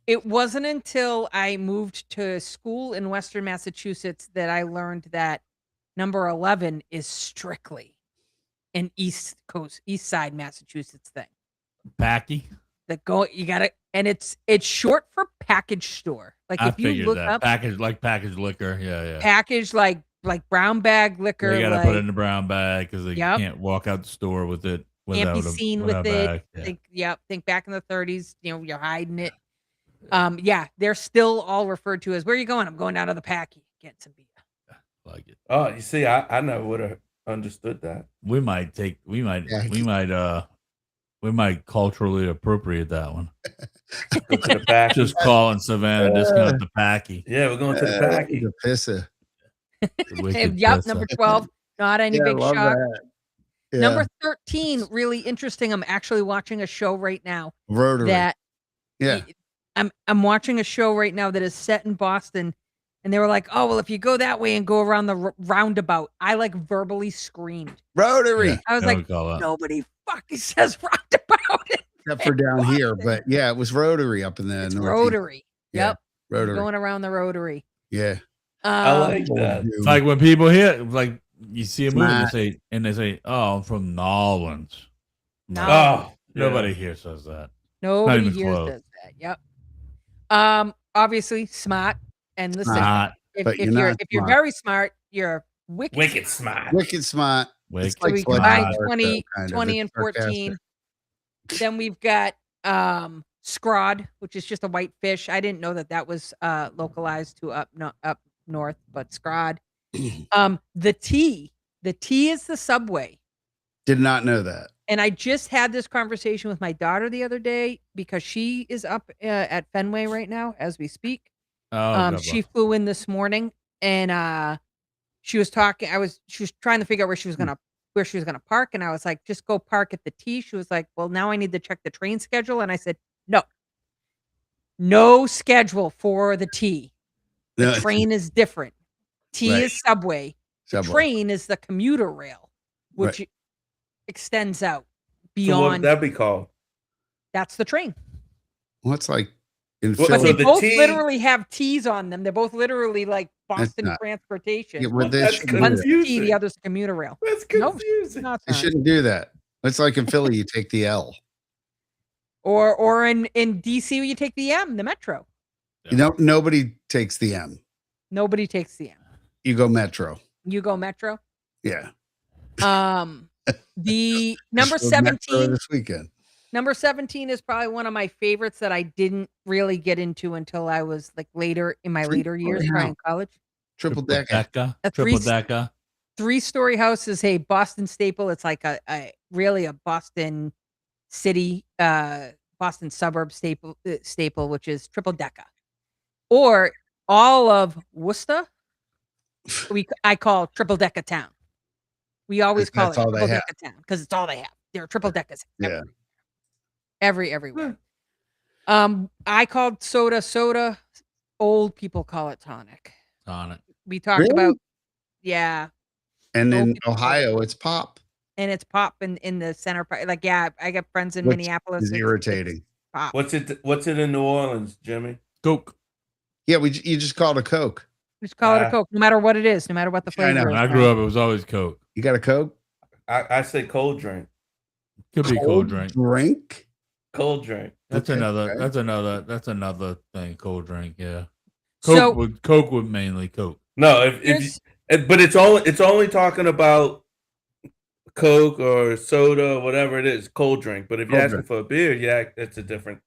It wasn't until I moved to school in Western Massachusetts that I learned that number 11 is strictly an East Side Massachusetts thing. Packy. You gotta, and it's short for package store. Like I if you figured look that. up Packaged liquor. Yeah. package like brown bag liquor, They gotta like, put it in the brown bag because they can't walk out the store with it can't without be a seen without with a it. bag. Yeah. Think back in the 30s, you're hiding it. They're still all referred to as, "Where are you going?" "I'm going down to the Packy, get some beer." Like it. Oh, you see, I never would have understood that. We might culturally appropriate that one. Go to the back. Just calling Savannah discount the Packy. Yeah, we're going to the packy. The pisser. The wicked Yep, pisser. number 12. Not any big love shock. that. Yeah. Number 13, really interesting. I'm actually watching a show right now Rotary. that Yeah. I'm watching a show right now that is set in Boston, and they were like, "Oh, well, if you go that way and go around the roundabout," I like verbally screamed. Rotary. Yeah, I was that's like, what we call that. "Nobody fucking says roundabout." Except for down here. But yeah, it was Rotary up in the It's northeast. Rotary. Yeah, Yep. Rotary. Going around the Rotary. Yeah. I like that. It's like when people hear, like you see a movie Smart. they say, "Oh, I'm from Nolans." No. Oh, Nobody here says that. Nobody even here close. says that. Yep. Obviously smart. And listen, Smart. but if you're not you're smart. very smart, you're wicked. Wicked smart. Wicked smart. Wicked So we smart. combine smart, 20, kind of. 20 It's and 14. sarcastic. Then we've got scrod, which is just a white fish. I didn't know that was localized to up north, but scrod. The T is the subway. Did not know that. And I just had this conversation with my daughter the other day because she is up at Fenway right now as we speak. Oh, She flew in this morning and she was talking. She was trying to figure out where she was gonna park, and I was like, just go park at the T. She was like, well, now I need to check the train schedule, and I said, no schedule for the T. The train is different. T Right. is subway. The train is the commuter rail, which extends out beyond. So what would that be called? That's the train. Well, it's like in Well, But Philly. they the both T- literally have T's on them. They're both literally like Boston not- Transportation. Yeah, well, they That's shouldn't do One's that. the T, the other's the commuter rail. That's No, confusing. not They that. shouldn't do that. It's like in Philly, you take the L. Or in DC, you take the M, the Metro. You know, nobody takes the M. Nobody takes the M. You go Metro. You go Metro. Yeah. The number Just go Metro 17. this weekend. Number 17 is probably one of my favorites that I didn't really get into until I was like later in my later years, probably in college. Triple decker. Triple decker. 3-story house is a Boston staple. It's like a really a Boston city, Boston suburb staple, which is triple decker, or all of Worcester. I call triple decker town. We always call it That's all they triple have. decker town because it's all they have. They're triple deckers. Yeah. Everywhere. I called soda. Old people call it tonic. We talked Really? about, yeah. And in people Ohio, it's pop. And it's pop in the center part. Like, yeah, I got friends in Which Minneapolis. is irritating. Pop. What's it in New Orleans, Jimmy? Coke. Yeah, you just call it a Coke. Just call it a Coke, no matter what it is, no matter what the I know. flavor When is. I grew up, it was always Coke. You got a Coke? I say cold drink. Could be cold drink. Drink? Cold drink. That's Okay, another. okay. That's another thing. Cold drink. Yeah. So- Coke would mainly Coke. No, but it's only talking about Coke or soda, whatever it is, cold drink. But if you're Cold asking drink. for a beer, yeah, it's a different.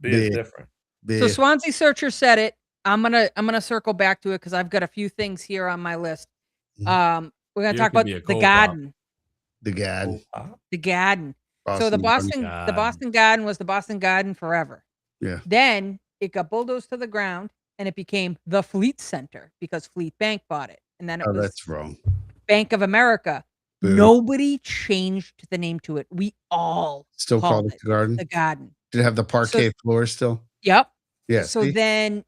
Beer's Beer. different. So Swansea Searcher said it. I'm gonna circle back to it because I've got a few things here on my list. We're gonna Beer talk could about be a the cold garden. The Gad. The garden. So the Boston Garden was the Boston Garden forever. Yeah. Then it got bulldozed to the ground and it became the Fleet Center because Fleet Bank bought it. And then it Oh, was that's wrong. Bank of America. Boo. Nobody changed the name to it. We all Still called it the garden? the garden. Did it have the parquet floor still? Yep. Yeah. So see? then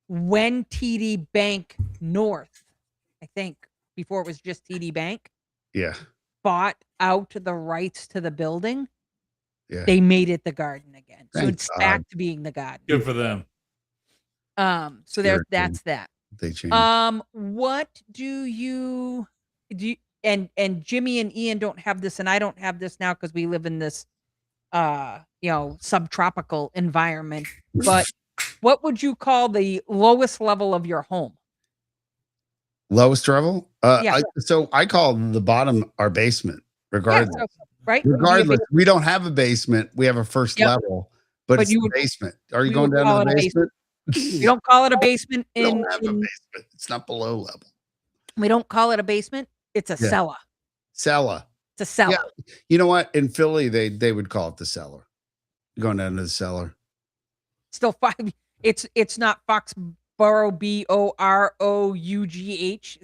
when TD Bank North, I think before it was just TD Bank, Yeah. bought out the rights to the building, Yeah. they made it the garden again. So Thank it's God. back to being the garden. Good for them. So that's that. They changed. What do you and Jimmy and Ian don't have this, and I don't have this now because we live in this subtropical environment. But what would you call the lowest level of your home? Lowest level? Yeah. So I call the bottom our basement, regardless. Yeah, so, right? Regardless, we don't have a basement. We have a first Yep. level, but it's you the would- basement. Are you we going would down call to the it a basement? We don't call it a basement We in, don't have a in basement. It's not below level. we don't call it a basement. It's a Yeah. cellar. Cellar. It's a cellar. Yeah. You know what? In Philly, they would call it the cellar. You're going down to the cellar. Still five. It's not Foxborough, Borough.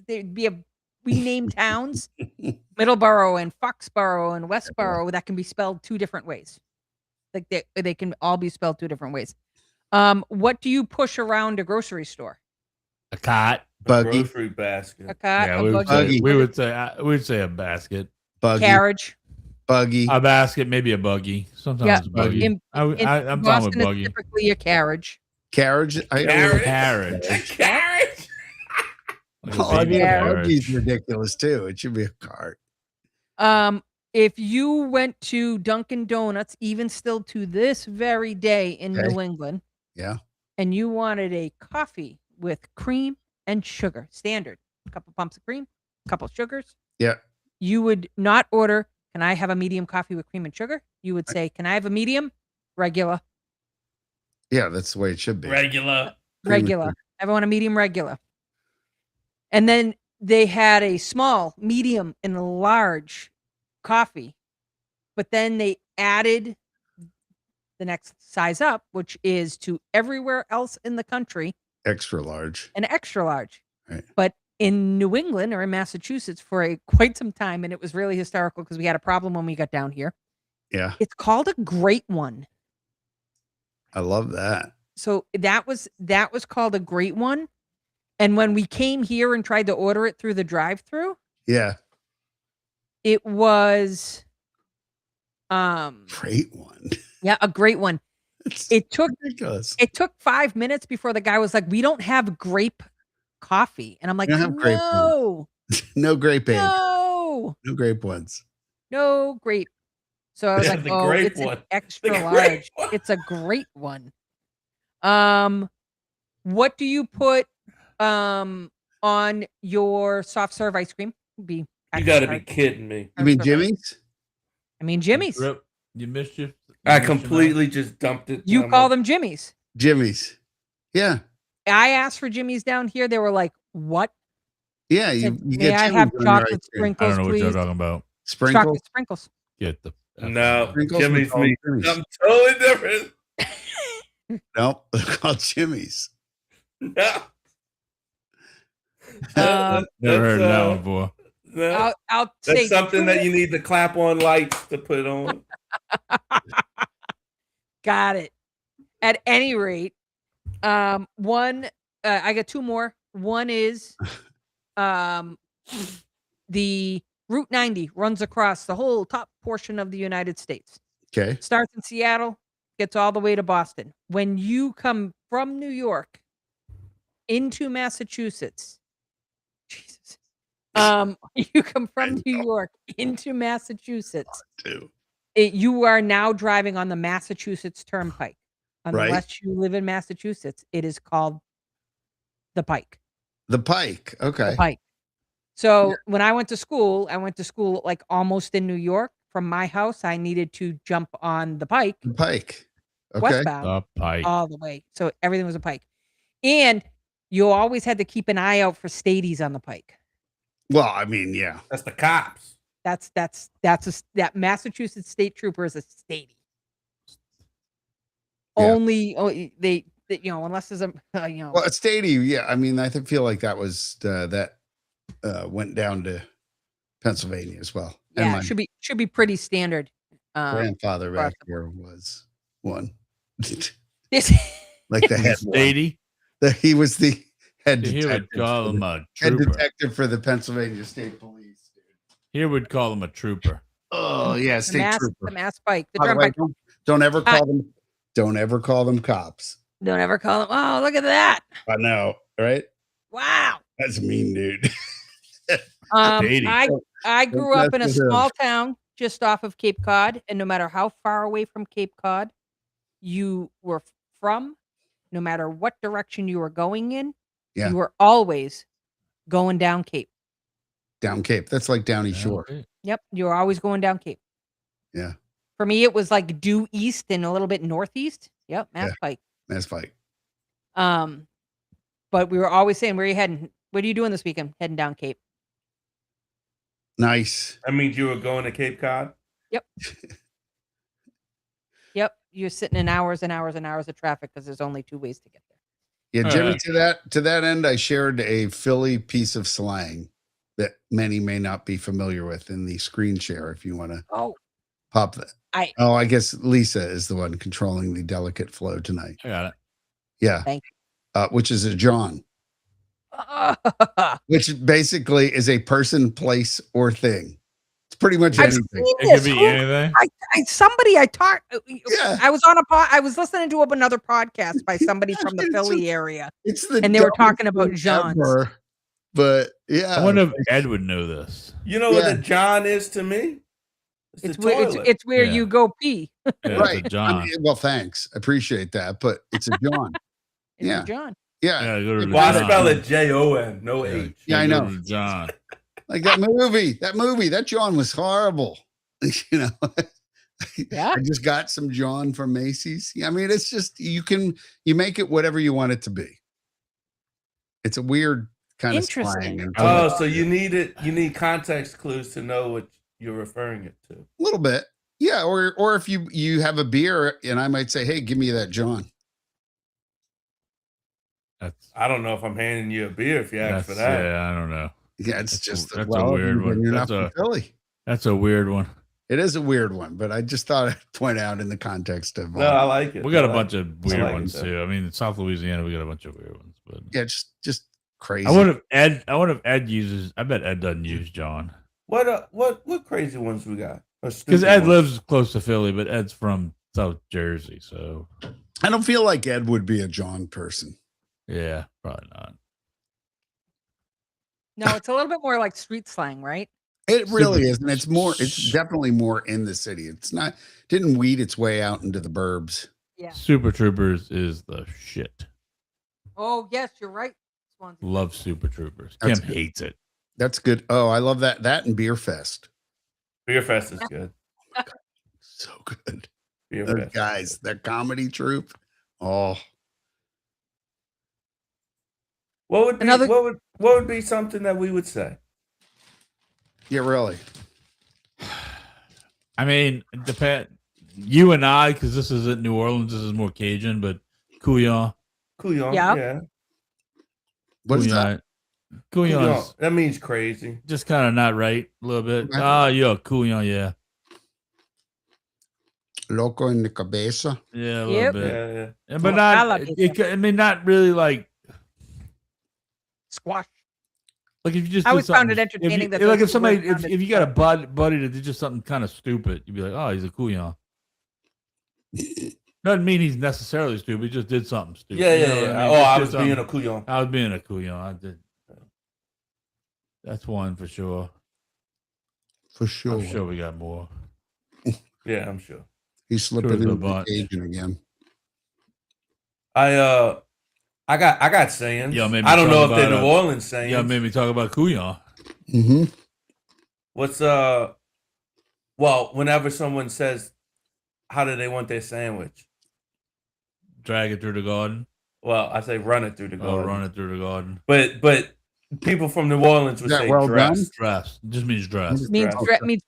There'd be we name towns, Middleborough and Foxborough and Westborough, that can be spelled two different ways. Like they can all be spelled two different ways. What do you push around a grocery store? A cot. Buggy. Grocery basket. A cot, Yeah, a we would buggy, say, we would say a basket. Buggy. carriage. Buggy. A basket, maybe a buggy. Sometimes Yeah, a buggy. in I'm down with Boston, it's buggy. typically a carriage. Carriage. Carriage. Carrot. Oh, I mean, a Carriage. buggy's ridiculous too. It should be a cart. If you went to Dunkin' Donuts, even still to this very day in Okay. New England, Yeah. and you wanted a coffee with cream and sugar, standard, a couple pumps of cream, a couple sugars, Yeah. you would not order, can I have a medium coffee with cream and sugar? You would say, can I have a medium? Regular. Yeah, that's the way it should be. Regular. Cream and Regular. I want a medium regular. And then they had a small, medium, and a large coffee, but then they added the next size up, which is to everywhere else in the country, Extra large. an extra large. Right. But in New England or in Massachusetts for quite some time, and it was really hysterical because we had a problem when we got down here. Yeah. It's called a great one. I love that. So that was called a great one. And when we came here and tried to order it through the drive-through, Yeah. it was Great one. yeah, a great one. It took ridiculous. 5 minutes before the guy was like, "We don't have grape coffee." And I'm like, You don't have grape "No. No grape egg. No. No grape ones. No grape." So I was Yeah, like, the "Oh, grape it's one. an extra The grape large. one. It's a great one." What do you put on your soft serve ice cream? You got to be kidding me. You mean Jimmy's? I mean Jimmy's. You missed your. I completely just dumped it. You call them Jimmy's. Jimmy's. Yeah. I asked for Jimmy's down here. They were like, "What?" Yeah. Said, You "May get I Jimmy's have on your ice chocolate cream. I sprinkles, don't know what please?" you're talking about. Sprinkles. Chocolate sprinkles. Get the. No, Sprinkles Jimmy's we call me. Jimmy's. Something totally different. Nope. They're called Jimmy's. No. Um, Never heard of that one before. No. I'll say That's something that you need to clap on lights to put on. Got it. At any rate, one, I got two more. One is, the Route 90 runs across the whole top portion of the United States. Okay. Starts in Seattle, gets all the way to Boston. When you come from New York into Massachusetts, Jesus, you come from New York into Massachusetts. Too. You are now driving on the Massachusetts Turnpike. Right. Unless you live in Massachusetts, it is called the Pike. The Pike. Okay. The Pike. So when I went to school like almost in New York. From my house, I needed to jump on the Pike, The Pike. Okay. westbound, The Pike. all the way. So everything was a Pike. And you always had to keep an eye out for stadies on the Pike. Well, I mean, yeah. That's the cops. That Massachusetts State Trooper is a stady. Yeah. Only they unless there's a Well, a stadium. Yeah. I mean, I feel like that was that went down to Pennsylvania as well. And yeah, my should be pretty standard. grandfather back across the here was one. This Like the head one. Stady. He was the head Here would detective. call him a Head trooper. detective for the Pennsylvania State Police. Dude. Here would call him a trooper. Oh yeah, the State mass Trooper. Pike, the By the way, turnpike. don't ever call them. Don't ever call them cops. Don't ever call them. Oh, look at that! I know, right? Wow. That's mean, dude. Stady. I grew up in a mess with him. small town just off of Cape Cod, and no matter how far away from Cape Cod you were from, no matter what direction you were going in, Yeah. you were always going down Cape. Down Cape. That's like Downey Shore. Yep, you were always going down Cape. Yeah. For me, it was like due east and a little bit northeast. Yep, Mass Yeah. Pike. Mass Pike. But we were always saying, "Where are you heading? What are you doing this weekend? Heading down Cape." Nice. That means you were going to Cape Cod. Yep, you're sitting in hours and hours and hours of traffic because there's only two ways to get there. Yeah, Jimmy. Alright. To that end, I shared a Philly piece of slang that many may not be familiar with in the screen share. If you want to Oh, pop that. I I guess Lisa is the one controlling the delicate flow tonight. I got it. Yeah. Thank Which is a John, which basically is a person, place, or thing. It's pretty much I've anything. seen It this. could be Who- anything. somebody I talked. Yeah. I was on I was listening to another podcast by somebody from the It's Philly area, It's the and they were dumbest talking about thing Johns. ever, but yeah, I wonder if Ed would know this. You know what Yeah. a John is to me? It's the where toilet. it's where Yeah. you go pee. Yeah, right. the John. Well, thanks. I appreciate that, but it's a John. It's Yeah. John. Yeah. Yeah, go to the Why John. spell it Jon, no Yeah, H? Yeah, I go know. to the John. Like that movie, that John was horrible. You know, Yeah. I just got some John from Macy's. Yeah, I mean, it's just you make it whatever you want it to be. It's a weird kind of Interesting. slang. And Oh, so you need context clues to know what you're referring it to. a little bit. Yeah, or if you have a beer and I might say, "Hey, give me that John." I don't know if I'm handing you a beer if you ask for That's that. yeah, I don't know. Yeah, it's That's just a weird then one. You're That's not from Philly. That's a weird one. It is a weird one, but I just thought I'd point out in the context of No, I like it. We got I a like bunch it. of weird I like ones it, though. too. I mean, in South Louisiana, we got a bunch of weird ones. But yeah, just crazy. I wonder if Ed uses. I bet Ed doesn't use John What crazy ones we got? because Ed lives close to Philly, but Ed's from South Jersey, so I don't feel like Ed would be a John person. yeah, probably not. No, it's a little bit more like street slang, right? It really is, and it's definitely more in the city. It's not didn't weed its way out into the burbs. Yeah. Super Troopers is the shit. Oh, yes, you're right. Swansea. Love Super Troopers. That's Kim good. hates it. That's good. Oh, I love that. That and Beer Fest. Beer Fest is good. So good. Beer Those Fest. guys, that comedy troupe. Oh, What would be Another- what would be something that we would say? yeah, really. I mean, it depend. You and I, because this is in New Orleans, this is more Cajun, but Couillon. Couillon. Yep. Yeah. What is that? Couillon Couillon. is That means crazy. just kind of not right a little bit. Okay. Yo, Couillon, yeah. Loco in the cabeza. Yeah, a Yep. little bit. Yeah. And, but I not, love it. I mean, not really like Squash. if you just I did always found something- it entertaining that like those if somebody two words if you got a buddy that did just something kind of stupid, you'd be like, oh, he's a Couillon. Doesn't mean he's necessarily stupid. He just did something stupid. Yeah. You know what I mean? Oh, Just I did was being something- a Couillon. I was being a Couillon. I did. That's one for sure. For sure. I'm sure we got more. Yeah, I'm sure. He's slipping Sure, the into the bunch. Cajun again. I got sayings. Yo, made me I don't know if talk they're about, New Orleans sayings. Yeah, made me talk about Couillon. Mm-hmm. What's well, whenever someone says how do they want their sandwich? Drag it through the garden. Well, I say run it through the Oh, garden. run it through the garden. But people from New Orleans would Is that say well dress. done? Dress. It just means dress. Means Dress. means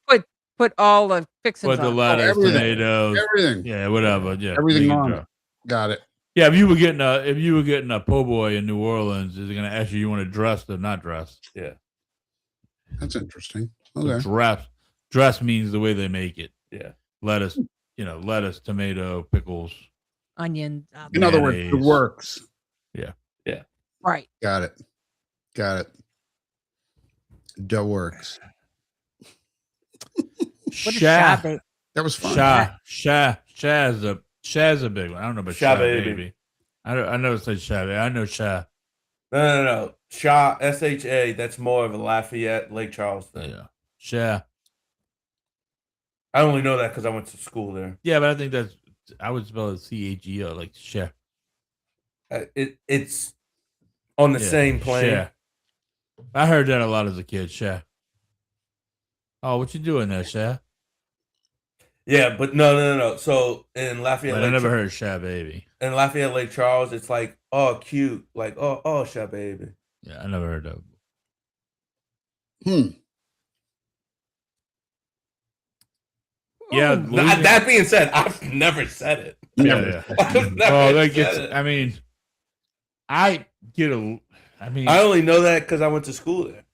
put all the fixings Put the on. lettuce, everything. tomatoes. Everything. Yeah, whatever. Yeah, Everything make it on dress. it. Got it. Yeah, if you were getting a po' boy in New Orleans, is it going to ask you want to dress or not dress? Yeah. That's interesting. So Okay. dress means the way they make it. Yeah. Lettuce, tomato, pickles. Onion. In other words, it mayonnaise. works. Right. Got it. Dough works. What is Sha, shabe? That was fun. Sha's a big one. I don't know about Sha Sha baby. baby. I know it says Sha baby. I know Sha. No. Shaw, SHA, that's more of a Lafayette, Lake Charles thing. Yeah. Sha. I only know that because I went to school there. Yeah, but I think I would spell it CHEO, like Sha. It's on the Yeah, same plane. Sha. I heard that a lot as a kid. Sha. Oh, what you doing there, Sha? Yeah, but no. So in Lafayette, But I Lake never heard Sha baby. in Lafayette Lake Charles, it's like, oh, cute, like oh, Sha baby. Yeah, I never heard that. Yeah, Ooh. That being said, I've never said it. Yeah. I've never Oh, that said gets. it. I mean, I get a. I mean, I only know that because I went to school there.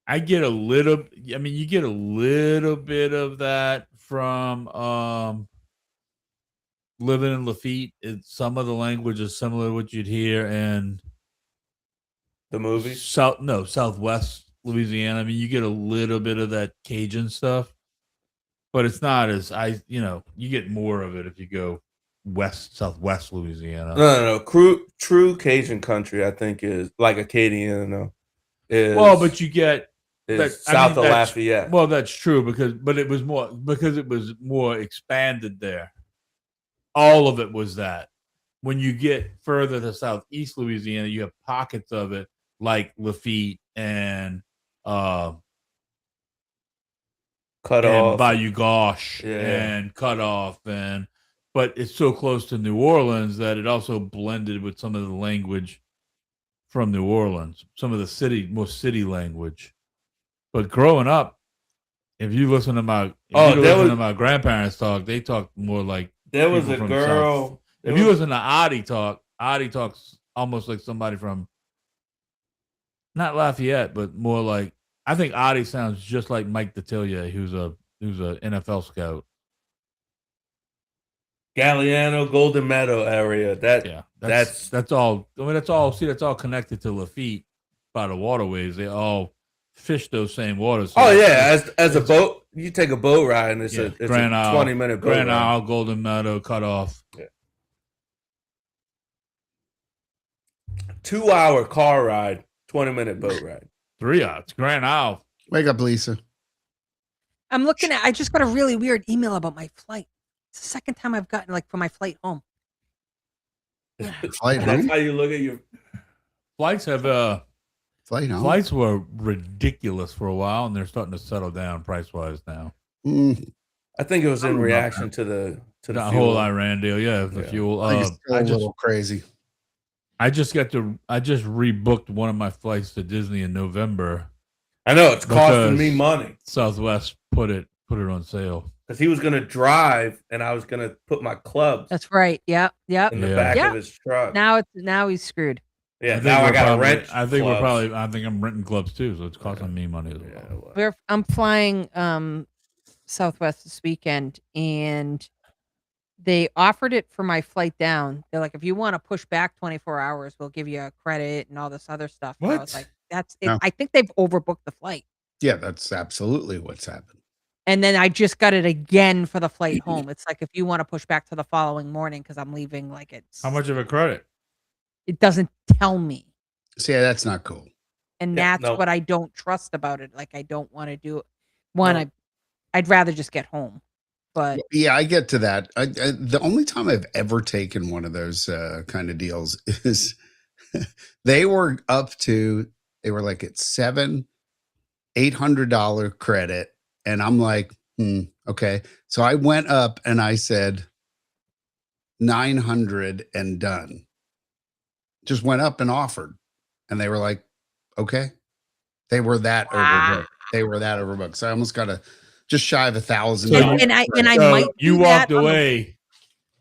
I get a little. I mean, you get a little bit of that from living in Lafitte. Some of the language is similar to what you'd hear in The movie. Southwest Louisiana. I mean, you get a little bit of that Cajun stuff, but it's not as you get more of it if you go southwest Louisiana. No. True Cajun country, I think, is like Acadian. But you get south of Lafayette. Well, that's true but it was more expanded there. All of it was that. When you get further to southeast Louisiana, you have pockets of it like Lafitte and Cut and off. Bayou Gauche Yeah. and Cut Off but it's so close to New Orleans that it also blended with some of the language from New Orleans, some of the more city language. But growing up, if you listen to my grandparents talk, they talk more like there was people a from girl. South. If you listen to Adi talks almost like somebody from not Lafayette, but more like I think Adi sounds just like Mike Detillier, who's a NFL scout. Galliano, Golden Meadow area. That's all. I mean, that's all connected to Lafitte by the waterways. They all fish those same waters. So as a boat, you take a boat ride and it's a Grand Isle, 20-minute boat Grand ride. Isle, Golden Meadow, Cutoff. Yeah. 2-hour car ride, 20-minute boat ride. 3 hours. Grand Isle. Wake up, Lisa. I'm looking at. I just got a really weird email about my flight. It's the second time I've gotten for my flight home. That's how you look at your flights. Flights were ridiculous for a while, and they're starting to settle down price wise now. I think it was in reaction to the whole Iran deal. Yeah, the fuel. I just a little crazy. I just rebooked one of my flights to Disney in November. I know it's costing me money. Southwest put it on sale because he was going to drive, and I was going to put my clubs. That's right. Yep. In the back of his truck. Now he's screwed. Yeah. Now I got to rent. I think I'm renting clubs too, so it's costing me money as well. I'm flying Southwest this weekend, and they offered it for my flight down. They're like, if you want to push back 24 hours, we'll give you a credit and all this other stuff. What? And I was like, that's it. No. I think they've overbooked the flight. Yeah, that's absolutely what's happened. And then I just got it again for the flight home. It's like, if you want to push back to the following morning, because I'm leaving it's. How much of a credit? It doesn't tell me. See, that's not cool. And that's what I don't trust about it. I don't want to do it. I'd rather just get home. But yeah, I get to that. The only time I've ever taken one of those kind of deals is they were like at $700-800 credit. And I'm like, okay. So I went up and I said 900 and done. Just went up and offered. And they were like, okay. They were that overbooked. So I almost got just shy of $1,000. And I might. You walked away.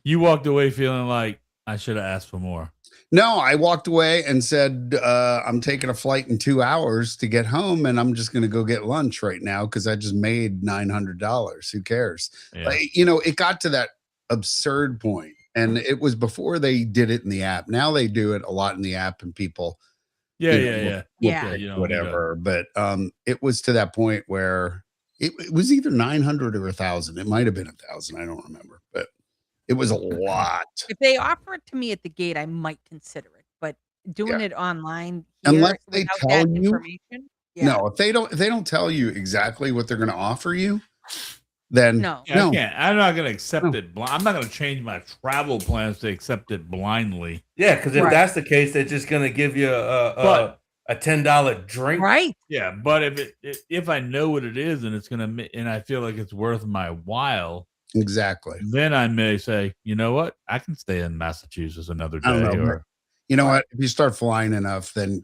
You walked away feeling like I should have asked for more. No, I walked away and said, I'm taking a flight in 2 hours to get home, and I'm just going to go get lunch right now because I just made $900. Who cares? Yeah. It got to that absurd point, and it was before they did it in the app. Now they do it a lot in the app, and people, whatever. But it was to that point where it was either 900 or 1,000. It might have been 1,000. I don't remember, but it was a lot. If they offer it to me at the gate, I might consider it. But doing it online, unless they tell you, no. If they don't tell you exactly what they're going to offer you, then no. I can't. I'm not going to accept it. I'm not going to change my travel plans to accept it blindly. Yeah, because if that's the case, they're just going to give you a $10 drink, right? Yeah, but if I know what it is and it's gonna and I feel like it's worth my while, exactly, then I may say, you know what, I can stay in Massachusetts another day. I don't know, you know what? If you start flying enough, then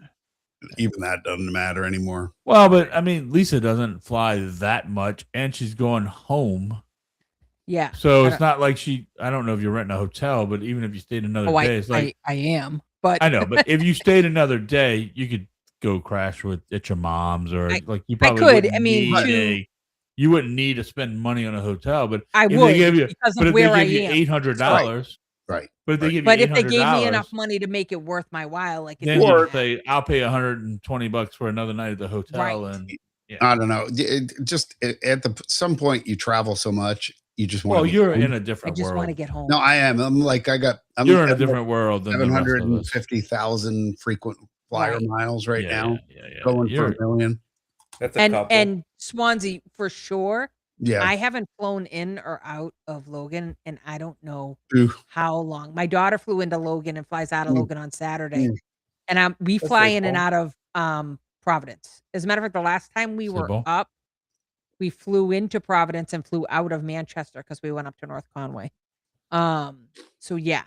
even that doesn't matter anymore. Well, but I mean, Lisa doesn't fly that much, and she's going home. Yeah. So it's not like I don't know if you're renting a hotel, but even if you stayed another day, it's like I am. But I know, but if you stayed another day, you could go crash at your mom's, or you probably could. I mean, you wouldn't need to spend money on a hotel, but I would because of where I am. $800, right? But if they gave me enough money to make it worth my while, then you say I'll pay $120 for another night at the hotel, and I don't know. Just at some point, you travel so much. You just want. Well, you're in a different world. I just want to get home. No, I am. You're in a different world than 750,000 frequent flyer miles now. Going for $1 million. That's a couple. And Swansea for sure. Yeah, I haven't flown in or out of Logan, and I don't know Ooh. how long. My daughter flew into Logan and flies out of Logan on Saturday, and we fly in and out of Providence. As a matter of fact, the last time we were up, we flew into Providence and flew out of Manchester because we went up to North Conway. So yeah,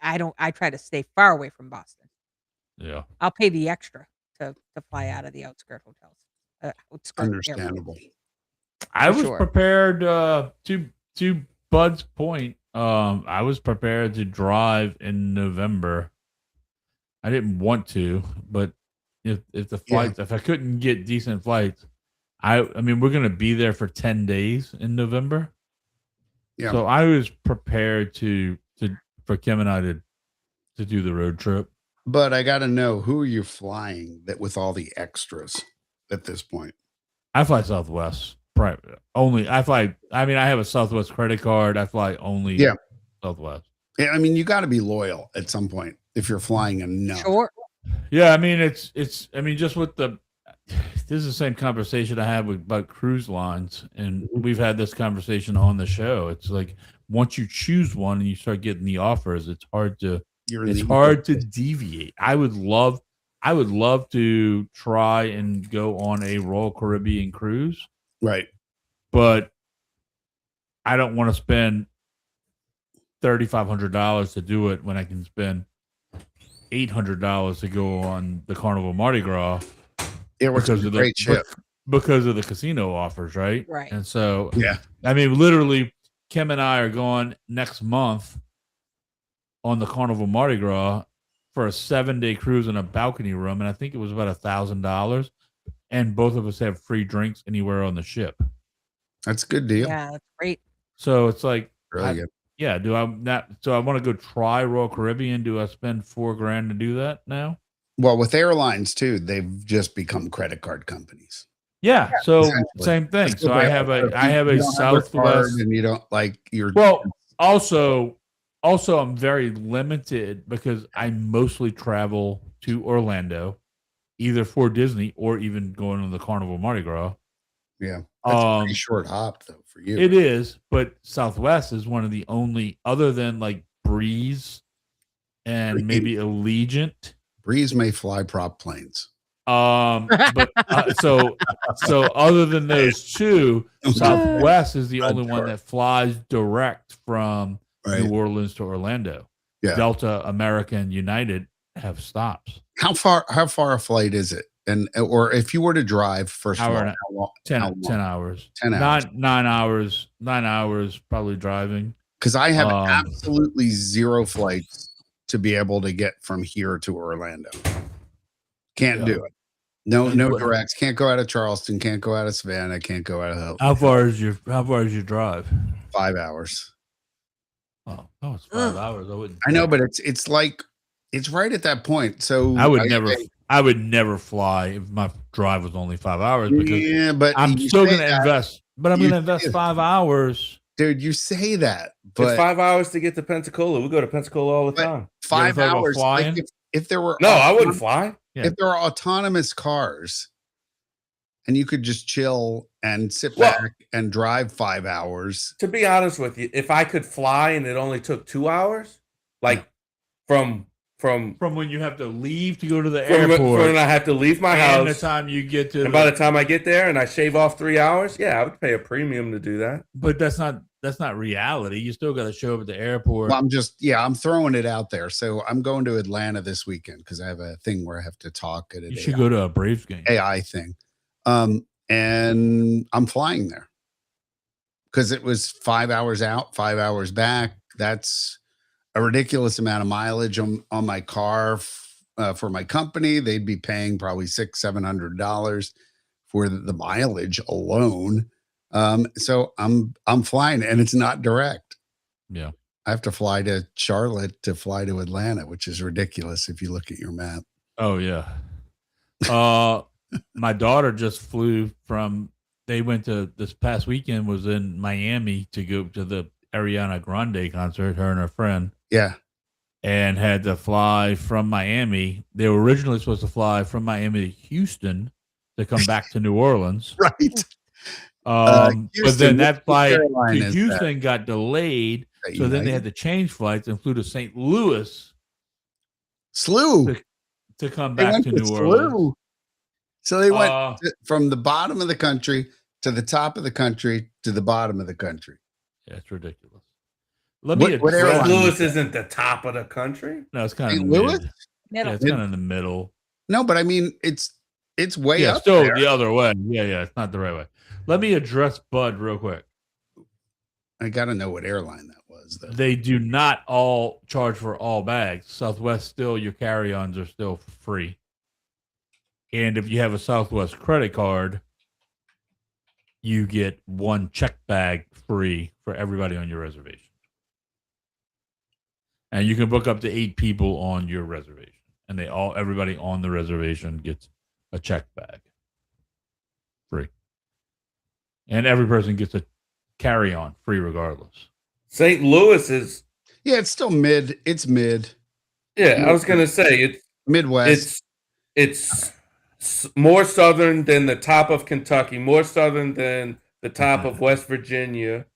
I try to stay far away from Boston. Yeah. I'll pay the extra to fly out of the outskirt hotels. Outskirt area. Understandable. I was sure. prepared to Bud's point. I was prepared to drive in November. I didn't want to, but if the flights, if I couldn't get decent flights, I mean, we're gonna be there for 10 days in November. Yeah. So I was prepared for Kim and I to do the road trip. But I got to know, who are you flying that with all the extras at this point? I fly Southwest. Only I fly. I mean, I have a Southwest credit card. I fly only Southwest. Yeah, I mean, you got to be loyal at some point if you're flying enough. Sure. Yeah, I mean, it's. I mean, just with the. This is the same conversation I had about cruise lines, and we've had this conversation on the show. It's like once you choose one and you start getting the offers, it's hard to. It's hard to deviate. I would love to try and go on a Royal Caribbean cruise. Right. But I don't want to spend $3,500 to do it when I can spend $800 to go on the Carnival Mardi Gras. It was a great ship. Because of the casino offers, right? Right. And so, yeah, I mean, literally, Kim and I are going next month on the Carnival Mardi Gras for a 7-day cruise in a balcony room, and I think it was about $1,000. And both of us have free drinks anywhere on the ship. That's a good deal. Yeah, that's great. So it's like, Really good. Yeah. Do I not? So I want to go try Royal Caribbean. Do I spend $4,000 to do that now? Well, with airlines too, they've just become credit card companies. Yeah. So same thing. So I have a Southwest, and you don't like your. Well, also, I'm very limited because I mostly travel to Orlando, either for Disney or even going on the Carnival Mardi Gras. Yeah, that's a pretty short hop though for you. It is, but Southwest is one of the only, other than like Breeze and maybe Allegiant. Breeze may fly prop planes. But so other than those two, Southwest is the only one that flies direct from New Orleans to Orlando. Yeah. Delta, American, United have stops. How far a flight is it? And or if you were to drive, first of all, 10 hours. 10 hours. 9 hours probably driving. Because I have absolutely zero flights to be able to get from here to Orlando. Can't do it. No directs. Can't go out of Charleston. Can't go out of Savannah. Can't go out of. How far is your drive? 5 hours. Oh, it's 5 hours. I wouldn't. I know, but it's like it's right at that point. So I would never fly if my drive was only 5 hours because but I'm still going to invest. But I'm going to invest 5 hours. Dude, you say that, but it's 5 hours to get to Pensacola. We go to Pensacola all the time. 5 hours. Like if there were I wouldn't fly. If there are autonomous cars and you could just chill and sit back and drive 5 hours. To be honest with you, if I could fly and it only took 2 hours, like from when you have to leave to go to the airport, when I have to leave my house, and the time you get to, and by the time I get there and I shave off 3 hours, I would pay a premium to do that. But that's not reality. You still got to show up at the airport. Well, I'm throwing it out there. So I'm going to Atlanta this weekend because I have a thing where I have to talk at You should go to a Braves game. AI thing. And I'm flying there because it was 5 hours out, 5 hours back. That's a ridiculous amount of mileage on my car for my company. They'd be paying probably $600-700 for the mileage alone. So I'm flying and it's not direct. Yeah. I have to fly to Charlotte to fly to Atlanta, which is ridiculous if you look at your map. Oh yeah. My daughter just flew they went to this past weekend was in Miami to go to the Ariana Grande concert, her and her friend. Yeah. And had to fly from Miami. They were originally supposed to fly from Miami to Houston to come back to New Orleans. Right. But then that flight to Houston got delayed. So then they had to change flights and flew to St. Louis. To come back to New Orleans. So they went from the bottom of the country to the top of the country to the bottom of the country. Yeah, it's ridiculous. St. Louis isn't the top of the country. No, it's kind of Louis. Middle. it's kind of in the middle. No, but I mean, it's way up still there. the other way. Yeah, it's not the right way. Let me address Bud real quick. I got to know what airline that was, though. They do not all charge for all bags. Southwest still, your carry-ons are still free. And if you have a Southwest credit card, you get one check bag free for everybody on your reservation. And you can book up to 8 people on your reservation. And everybody on the reservation gets a check bag free. And every person gets a carry-on free regardless. St. Louis is. Yeah, it's still mid. It's mid. Yeah, I was gonna say it's Midwest. It's more southern than the top of Kentucky, more southern than the top of West Virginia.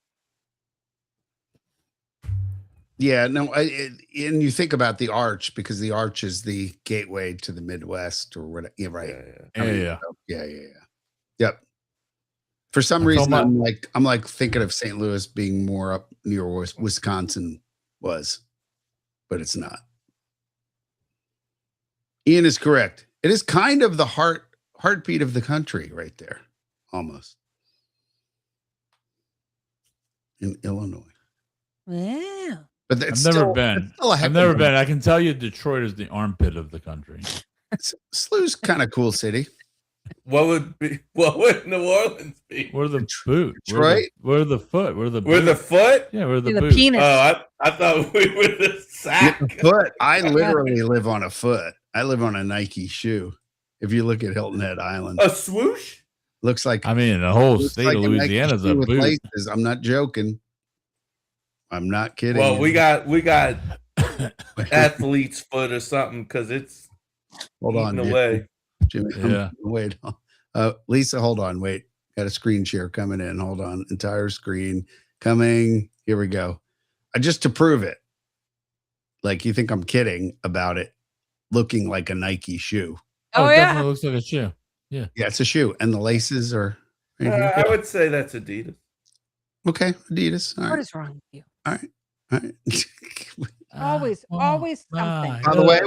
Yeah, no, and you think about the Arch, because the Arch is the gateway to the Midwest or whatever. Yeah, right. Yeah. Yep. For some reason, I'm like thinking of St. Louis being more up near Wisconsin was, but it's not. Ian is correct. It is kind of the heartbeat of the country right there, almost. In Illinois. Yeah. But it's I've never been. I've never been. I can tell you Detroit is the armpit of the country. SLU's kind of cool city. What would New Orleans be? We're the boot. Detroit? We're the foot. We're the boot. We're the foot? Yeah, we're the The boot. penis. Oh, I thought we were the sack. The foot. I literally live on a foot. I live on a Nike shoe. If you look at Hilton Head Island, A swoosh? looks like I mean, the whole looks state like of a Nike Louisiana's shoe a with boot. laces. I'm not joking. I'm not kidding. Well, we got athlete's foot or something because it's Hold on, eating away. Jimmy. Yeah. Wait. Lisa, hold on. Wait. Got a screen share coming in. Hold on. Entire screen coming. Here we go. Just to prove it. Like, you think I'm kidding about it looking like a Nike shoe. Oh, it yeah. definitely looks like a shoe. Yeah, it's a shoe. And the laces are right here. I would say that's Adidas. Okay. Adidas. All What right. is wrong with you? All right. All right. Always something. By the way,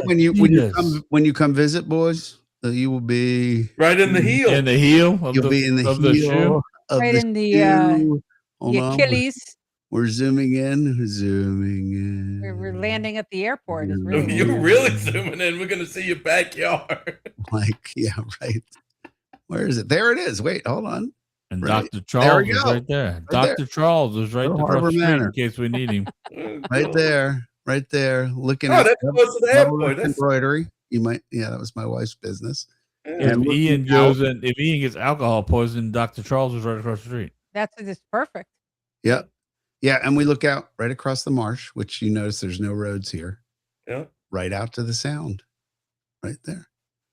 when you come visit, boys, you will be Right in the heel. In the heel of you'll the, be in the of heel the shoe. of Right the in the, shoe. Hold The on. Achilles. We're zooming in. Zooming in. We're landing at the airport. Is Oh, really you're weird. really zooming in. We're gonna see your backyard. Like, yeah, right. Where is it? There it is. Wait, hold on. And Right. Dr. Charles we is go. right there. Right Dr. there. Charles is right Little across Harbor the street Manor. in case we need him. Right there. Right there. Looking Oh, at that's close to the airport. That's embroidery. You might, yeah, that was my wife's business. If And Ian looking out- if Ian gets alcohol poisoning, Dr. Charles is right across the street. That's just perfect. Yep. Yeah, and we look out right across the marsh, which you notice there's no roads here. yeah. Right out to the sound. Right there.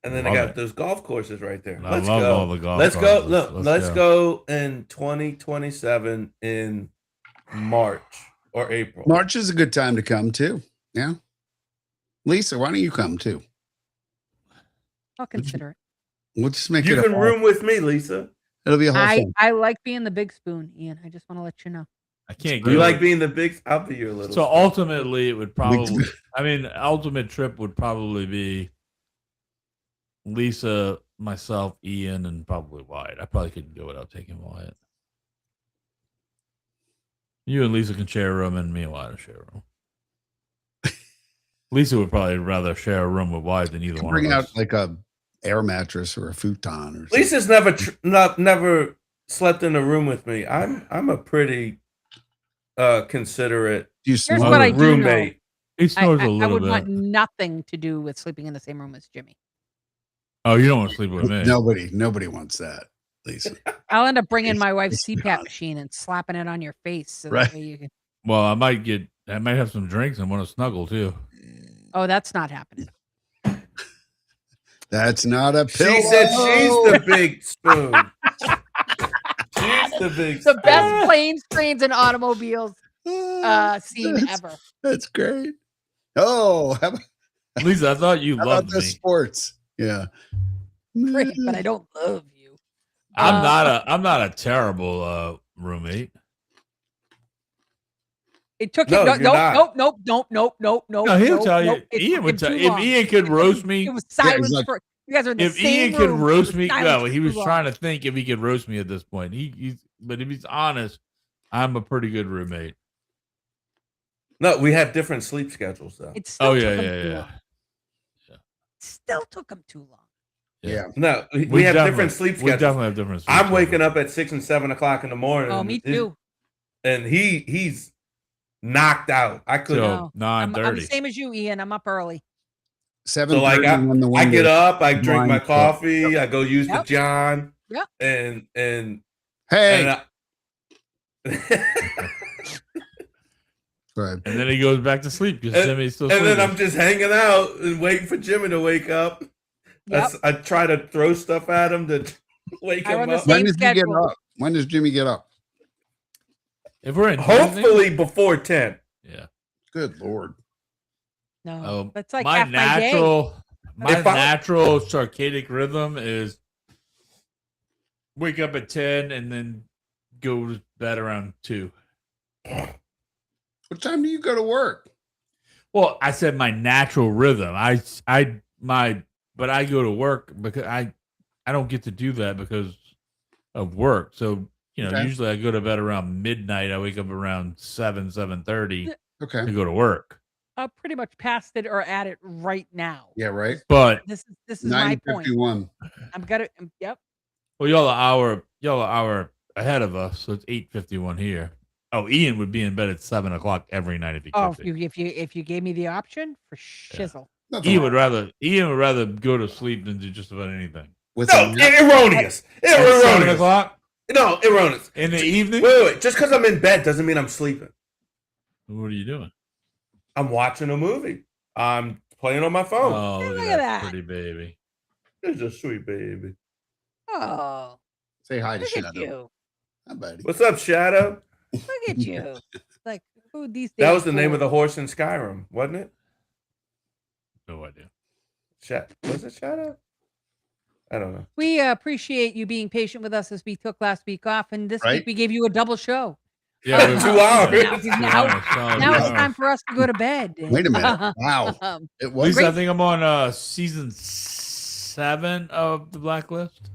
And then Love I got it. those golf courses right there. I Let's love go. all the golf Let's go. courses. Look, let's go in 2027 in March or April. March is a good time to come too. Yeah. Lisa, why don't you come too? I'll consider it. We'll just make You it can a whole, room with me, Lisa. it'll be a whole thing. I like being the big spoon, Ian. I just want to let you know. I can't You go. like being the big? I'll be your little. So spoon. ultimately, it would probably. I mean, ultimate trip would probably be Lisa, myself, Ian, and probably Wyatt. I probably couldn't go without taking Wyatt. You and Lisa can share a room, and me and Wyatt will share a room. Lisa would probably rather share a room with Wyatt than either one Bring of out us. like a air mattress or a futon or something. Lisa's never slept in a room with me. I'm a pretty considerate You Here's snore? what I do roommate. He I, snores a I little would bit. want nothing to do with sleeping in the same room as Jimmy. Oh, you don't want to sleep with me. Nobody wants that, Lisa. I'll end up bringing It's- my wife's it's CPAP not. machine and slapping it on your face. So Right. that way you can. Well, I might have some drinks and want to snuggle too. Oh, that's not happening. That's not a pillow. She said she's the big spoon. She's the big The spoon. best planes, trains, and automobiles scene That's- ever. That's great. Oh, how about, Lisa, I thought you how about loved the me. sports? Yeah. Great, but I don't love you. I'm not a terrible roommate. It took No, it. you're not. Nope. No, he'll tell you. It Ian took would him tell too if long. Ian could roast me. It was silence like- for you guys are in the If same Ian could room. roast It me, silence well, for he too was long. trying to think if he could roast me at this point. But if he's honest, I'm a pretty good roommate. No, we have different sleep schedules though. It still Oh took yeah, him yeah, too yeah. long. Still took him too long. Yeah. No, we have different sleep We schedules. definitely have different. Sleep I'm waking schedules. up at 6 and 7 o'clock in the morning. Oh, me too. And he's knocked out. I couldn't. So No. I'm 9:30. the same as you, Ian. I'm up early. 7:30 So like when the I wind get is up, I drink my blind. coffee, I go use the Yep. John. Yep. And Hey, go ahead. And then he goes back to sleep because And- Jimmy's still and sleeping. then I'm just hanging out and waiting for Jimmy to wake up. Yep. I try to throw stuff at him to wake I him run the up. same When does he get schedule. up? When does Jimmy get up? If we're in Disney, Hopefully before 10. yeah. Good Lord. No, that's like my half my day. my If I- natural circadian rhythm is wake up at 10 and then go to bed around 2. What time do you go to work? Well, I said my natural rhythm. But I go to work because I don't get to do that because of work. So, Okay. usually I go to bed around midnight. I wake up around 7:30 Okay. to go to work. I'm pretty much past it or at it right now. Yeah, right. But This is my point. 9:51. I'm gonna. Yep. well, y'all an hour ahead of us, so it's 8:51 here. Oh, Ian would be in bed at 7:00 every night if he Oh, could. if you gave me the option for shizzle. Nothing Ian wrong would rather go to sleep than do just about anything. with No, that. erroneous. At 7 Erroneous. o'clock No, erroneous. in the evening. Wait. Just because I'm in bed doesn't mean I'm sleeping. What are you doing? I'm watching a movie. I'm playing on my phone. Oh, Hey, look look at at that that. pretty baby. It's a sweet baby. Oh, Say hi to look at Shadow. you. Hi, buddy. What's up, Shadow? Look at you. Like who these days? That was the name of for? the horse in Skyrim, wasn't it? No idea. Was it Shadow? I don't know. We appreciate you being patient with us as we took last week off, and this Right. week we gave you a double show. Yeah, we- 2 hours. Now it's time for us to go to bed. Wait a minute. Wow. It At was least I think I'm on season 7 of the Blacklist.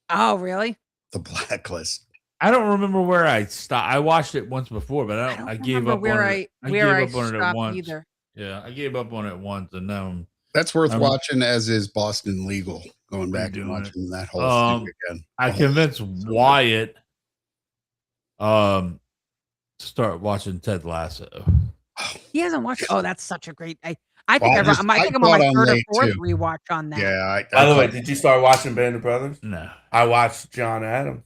Oh, really? the Blacklist. I don't remember where I stopped. I watched it once before, but I gave remember up where on I it. I where gave I up on it at stopped once. either. Yeah, I gave up on it once, and now That's worth I'm watching, as is Boston Legal. Going back and doing it. watching that whole thing again. I convinced Wyatt to start watching Ted Lasso. He hasn't watched. Oh, that's such a great. I think Well, I think I'm on caught my on third or late, fourth too. rewatch on that. Yeah. By the way, did you start watching Band of Brothers? No. I watched John Adams.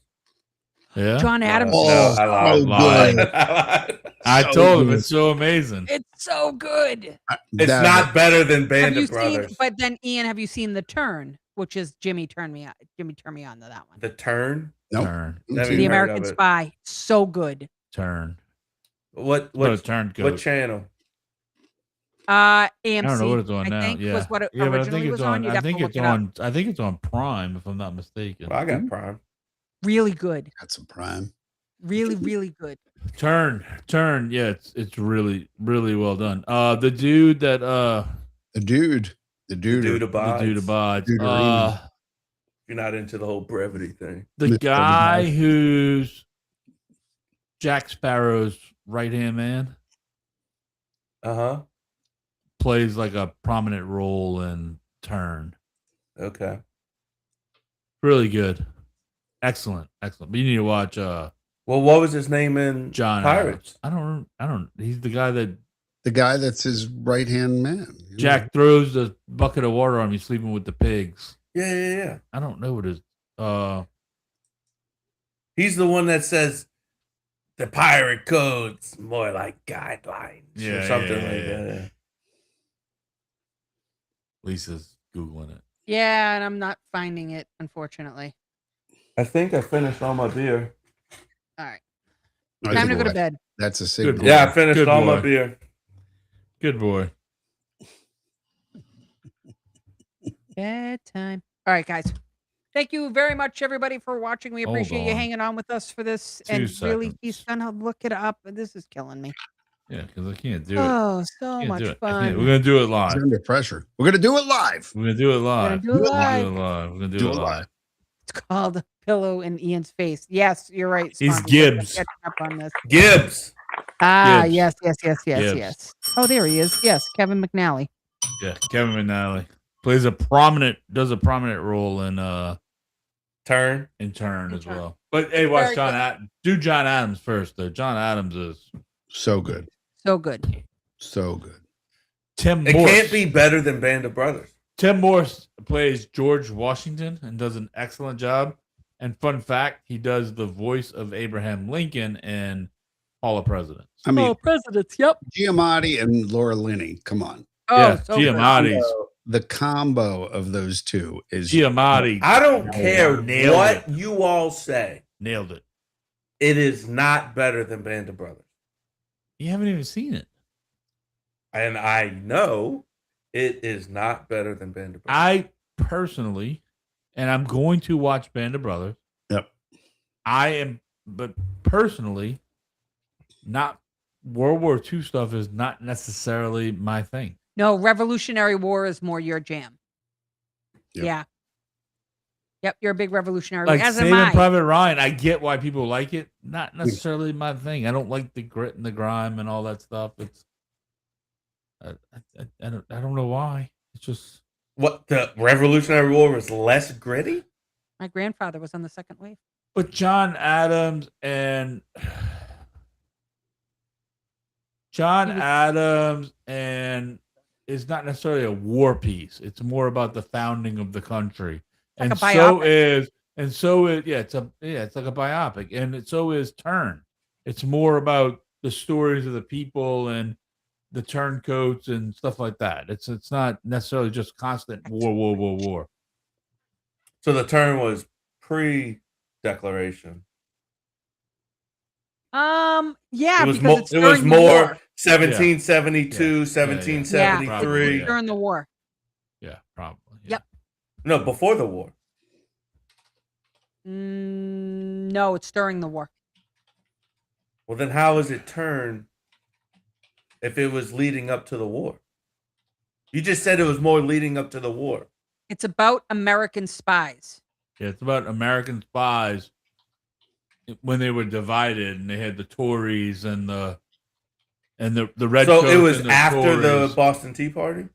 Yeah. John Adams. Oh, No, I lied. so lied. good. I lied. I So told him good. it's so amazing. It's so good. It's That- not better than Have Band you of Brothers. seen? But then, Ian, have you seen The Turn, which is Jimmy turned me on? Jimmy turned me on to that one. The Turn. Nope. Turn. Never The even heard American of it. Spy. So good. Turn. What What a turn what goes. channel? AMC. I don't know what it's on now. think Yeah. was what it Yeah, but I originally think was it's on. on. You'd I have to think look it's it up. on. I think it's on Prime, if I'm not mistaken. Well, I got Prime. Really good. That's a prime. Really, really good. Turn. Yeah, it's really well done. The dude that The dude The dude abides. the dude abides. Duderino. If you're not into the whole brevity thing. The Mr. guy Abides. who's Jack Sparrow's right hand man Uh-huh. plays like a prominent role in Turn. Okay. Really good. Excellent. But you need to watch Well, what was his name in John Pirates? Adams. I don't. He's the guy that the guy that's his right hand man. Jack throws the bucket of water on him. He's sleeping with the pigs. Yeah. I don't know what his. He's the one that says the pirate code's more like guidelines Yeah, or something yeah, like yeah. that. Lisa's googling it. Yeah, and I'm not finding it, unfortunately. I think I finished all my beer. All right. Oh, Time to good go to boy. bed. That's a Good signal. boy. Yeah, I finished Good all my boy. beer. Good boy. Bedtime. All right, guys. Thank you very much, everybody, for watching. We Hold appreciate you on. hanging on with us for this. 2 and really, seconds. he's gonna look it up. This is killing me. Yeah, because I can't do it. Oh, so Can't much do it. fun. We're gonna do it He's live. under pressure. We're gonna do it live. We're gonna do it live. Do it live. We're gonna do Do it it live. It's called a pillow in Ian's face. Yes, you're right. He's Spongy. We're Gibbs. catching up on this. Gibbs. Ah, Gibbs. yes. Gibbs. Oh, there he is. Yes, Kevin McNally. Yeah, Kevin McNally does a prominent role in Turn. as well. But hey, watch Very do John Adams first though. John Adams is So good. So good. So good. Tim It Morse. can't be better than Band of Brothers. Tim Morse plays George Washington and does an excellent job. And fun fact, he does the voice of Abraham Lincoln in Hall of Presidents. I mean, presidents. Yep. Giamatti and Laura Linney. Come on. Oh, yeah, so good. Giamatti's The combo of those two is Giamatti. I don't care Nailed what it. you all say. Nailed it. It is not better than Band of Brothers. You haven't even seen it. And I know it is not better than Band of Brothers. I personally, and I'm going to watch Band of Brothers. Yep. But personally, not World War II stuff is not necessarily my thing. No, Revolutionary War is more your jam. Yep. Yeah. Yep, you're a big Revolutionary. Like As am Saving I. Private Ryan, I get why people like it. Not necessarily my thing. I don't like the grit and the grime and all that stuff. It's I don't know why. It's just What, the Revolutionary War was less gritty? My grandfather was on the second wave. but John Adams and is not necessarily a war piece. It's more about the founding of the country. Like And a biopic. it's like a biopic. And so is Turn. It's more about the stories of the people and the turncoats and stuff like that. It's not necessarily just constant war. So the turn was pre-declaration. Yeah, It was, because it's it was during the more war. 1772, Yeah. 1773. Yeah. During the war. Yeah, probably. Yeah. Yep. No, before the war. No, it's during the war. Well, then how is it turn if it was leading up to the war? You just said it was more leading up to the war. It's about American spies. Yeah, it's about American spies when they were divided and they had the Tories and the red. So it coats was and the after the Tories. Boston Tea Party?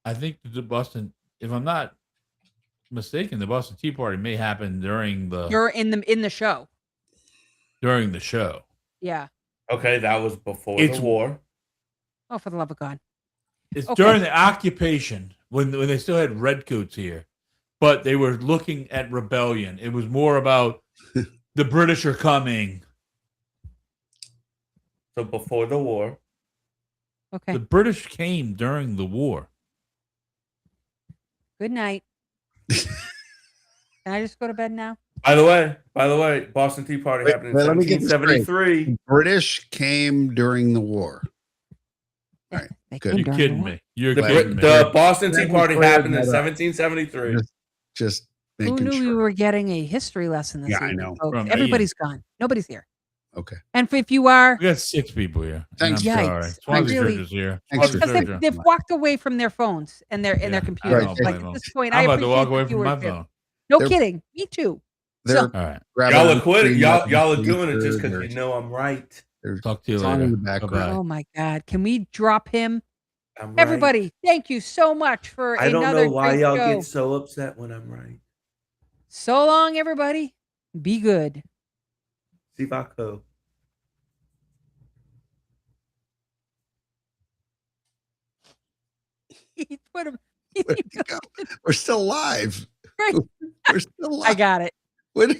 I think the Boston, if I'm not mistaken, the Boston Tea Party may happen during the You're in the show. show. Yeah. Okay, that was before It's- the war. Oh, for the love of God. It's Okay. during the occupation when they still had redcoats here, but they were looking at rebellion. It was more about the British are coming. So before the war. Okay. The British came during the war. Good night. Can I just go to bed now? By the way, Boston Tea Party Wait, happened in let me get this straight. 1773. British came during the war. All right, They good. came You're during kidding the war. me. You're The, kidding me. the Boston Tea Let me Party clear happened in that up. 1773. Just Who making knew we sure. were getting a history lesson this Yeah, I evening, know. folks? From Everybody's gone. Nobody's here. Okay. And if you are, We got 6 people here. Thanks. I'm Yikes. sorry. I Swansea really- Church is here. Thanks it's for because Sure. they've walked away from their phones and their Yeah, computers. Right. Like at this point, I'm I about appreciate to walk away the from my viewership. phone. No They're- kidding. Me too. They're All right. grabbing Y'all the are quitting. screen Y'all up are doing it just because there's- you know I'm right. there's Talk to you song later. in the background. Bye-bye. Oh my God. Can we drop him? I'm right. Everybody, thank you so much for I don't another know why great y'all show. get so upset when I'm right. So long, everybody. Be good. Sivako. He put him. Where'd he go? We're still live. Right. We're still live. I got it. What-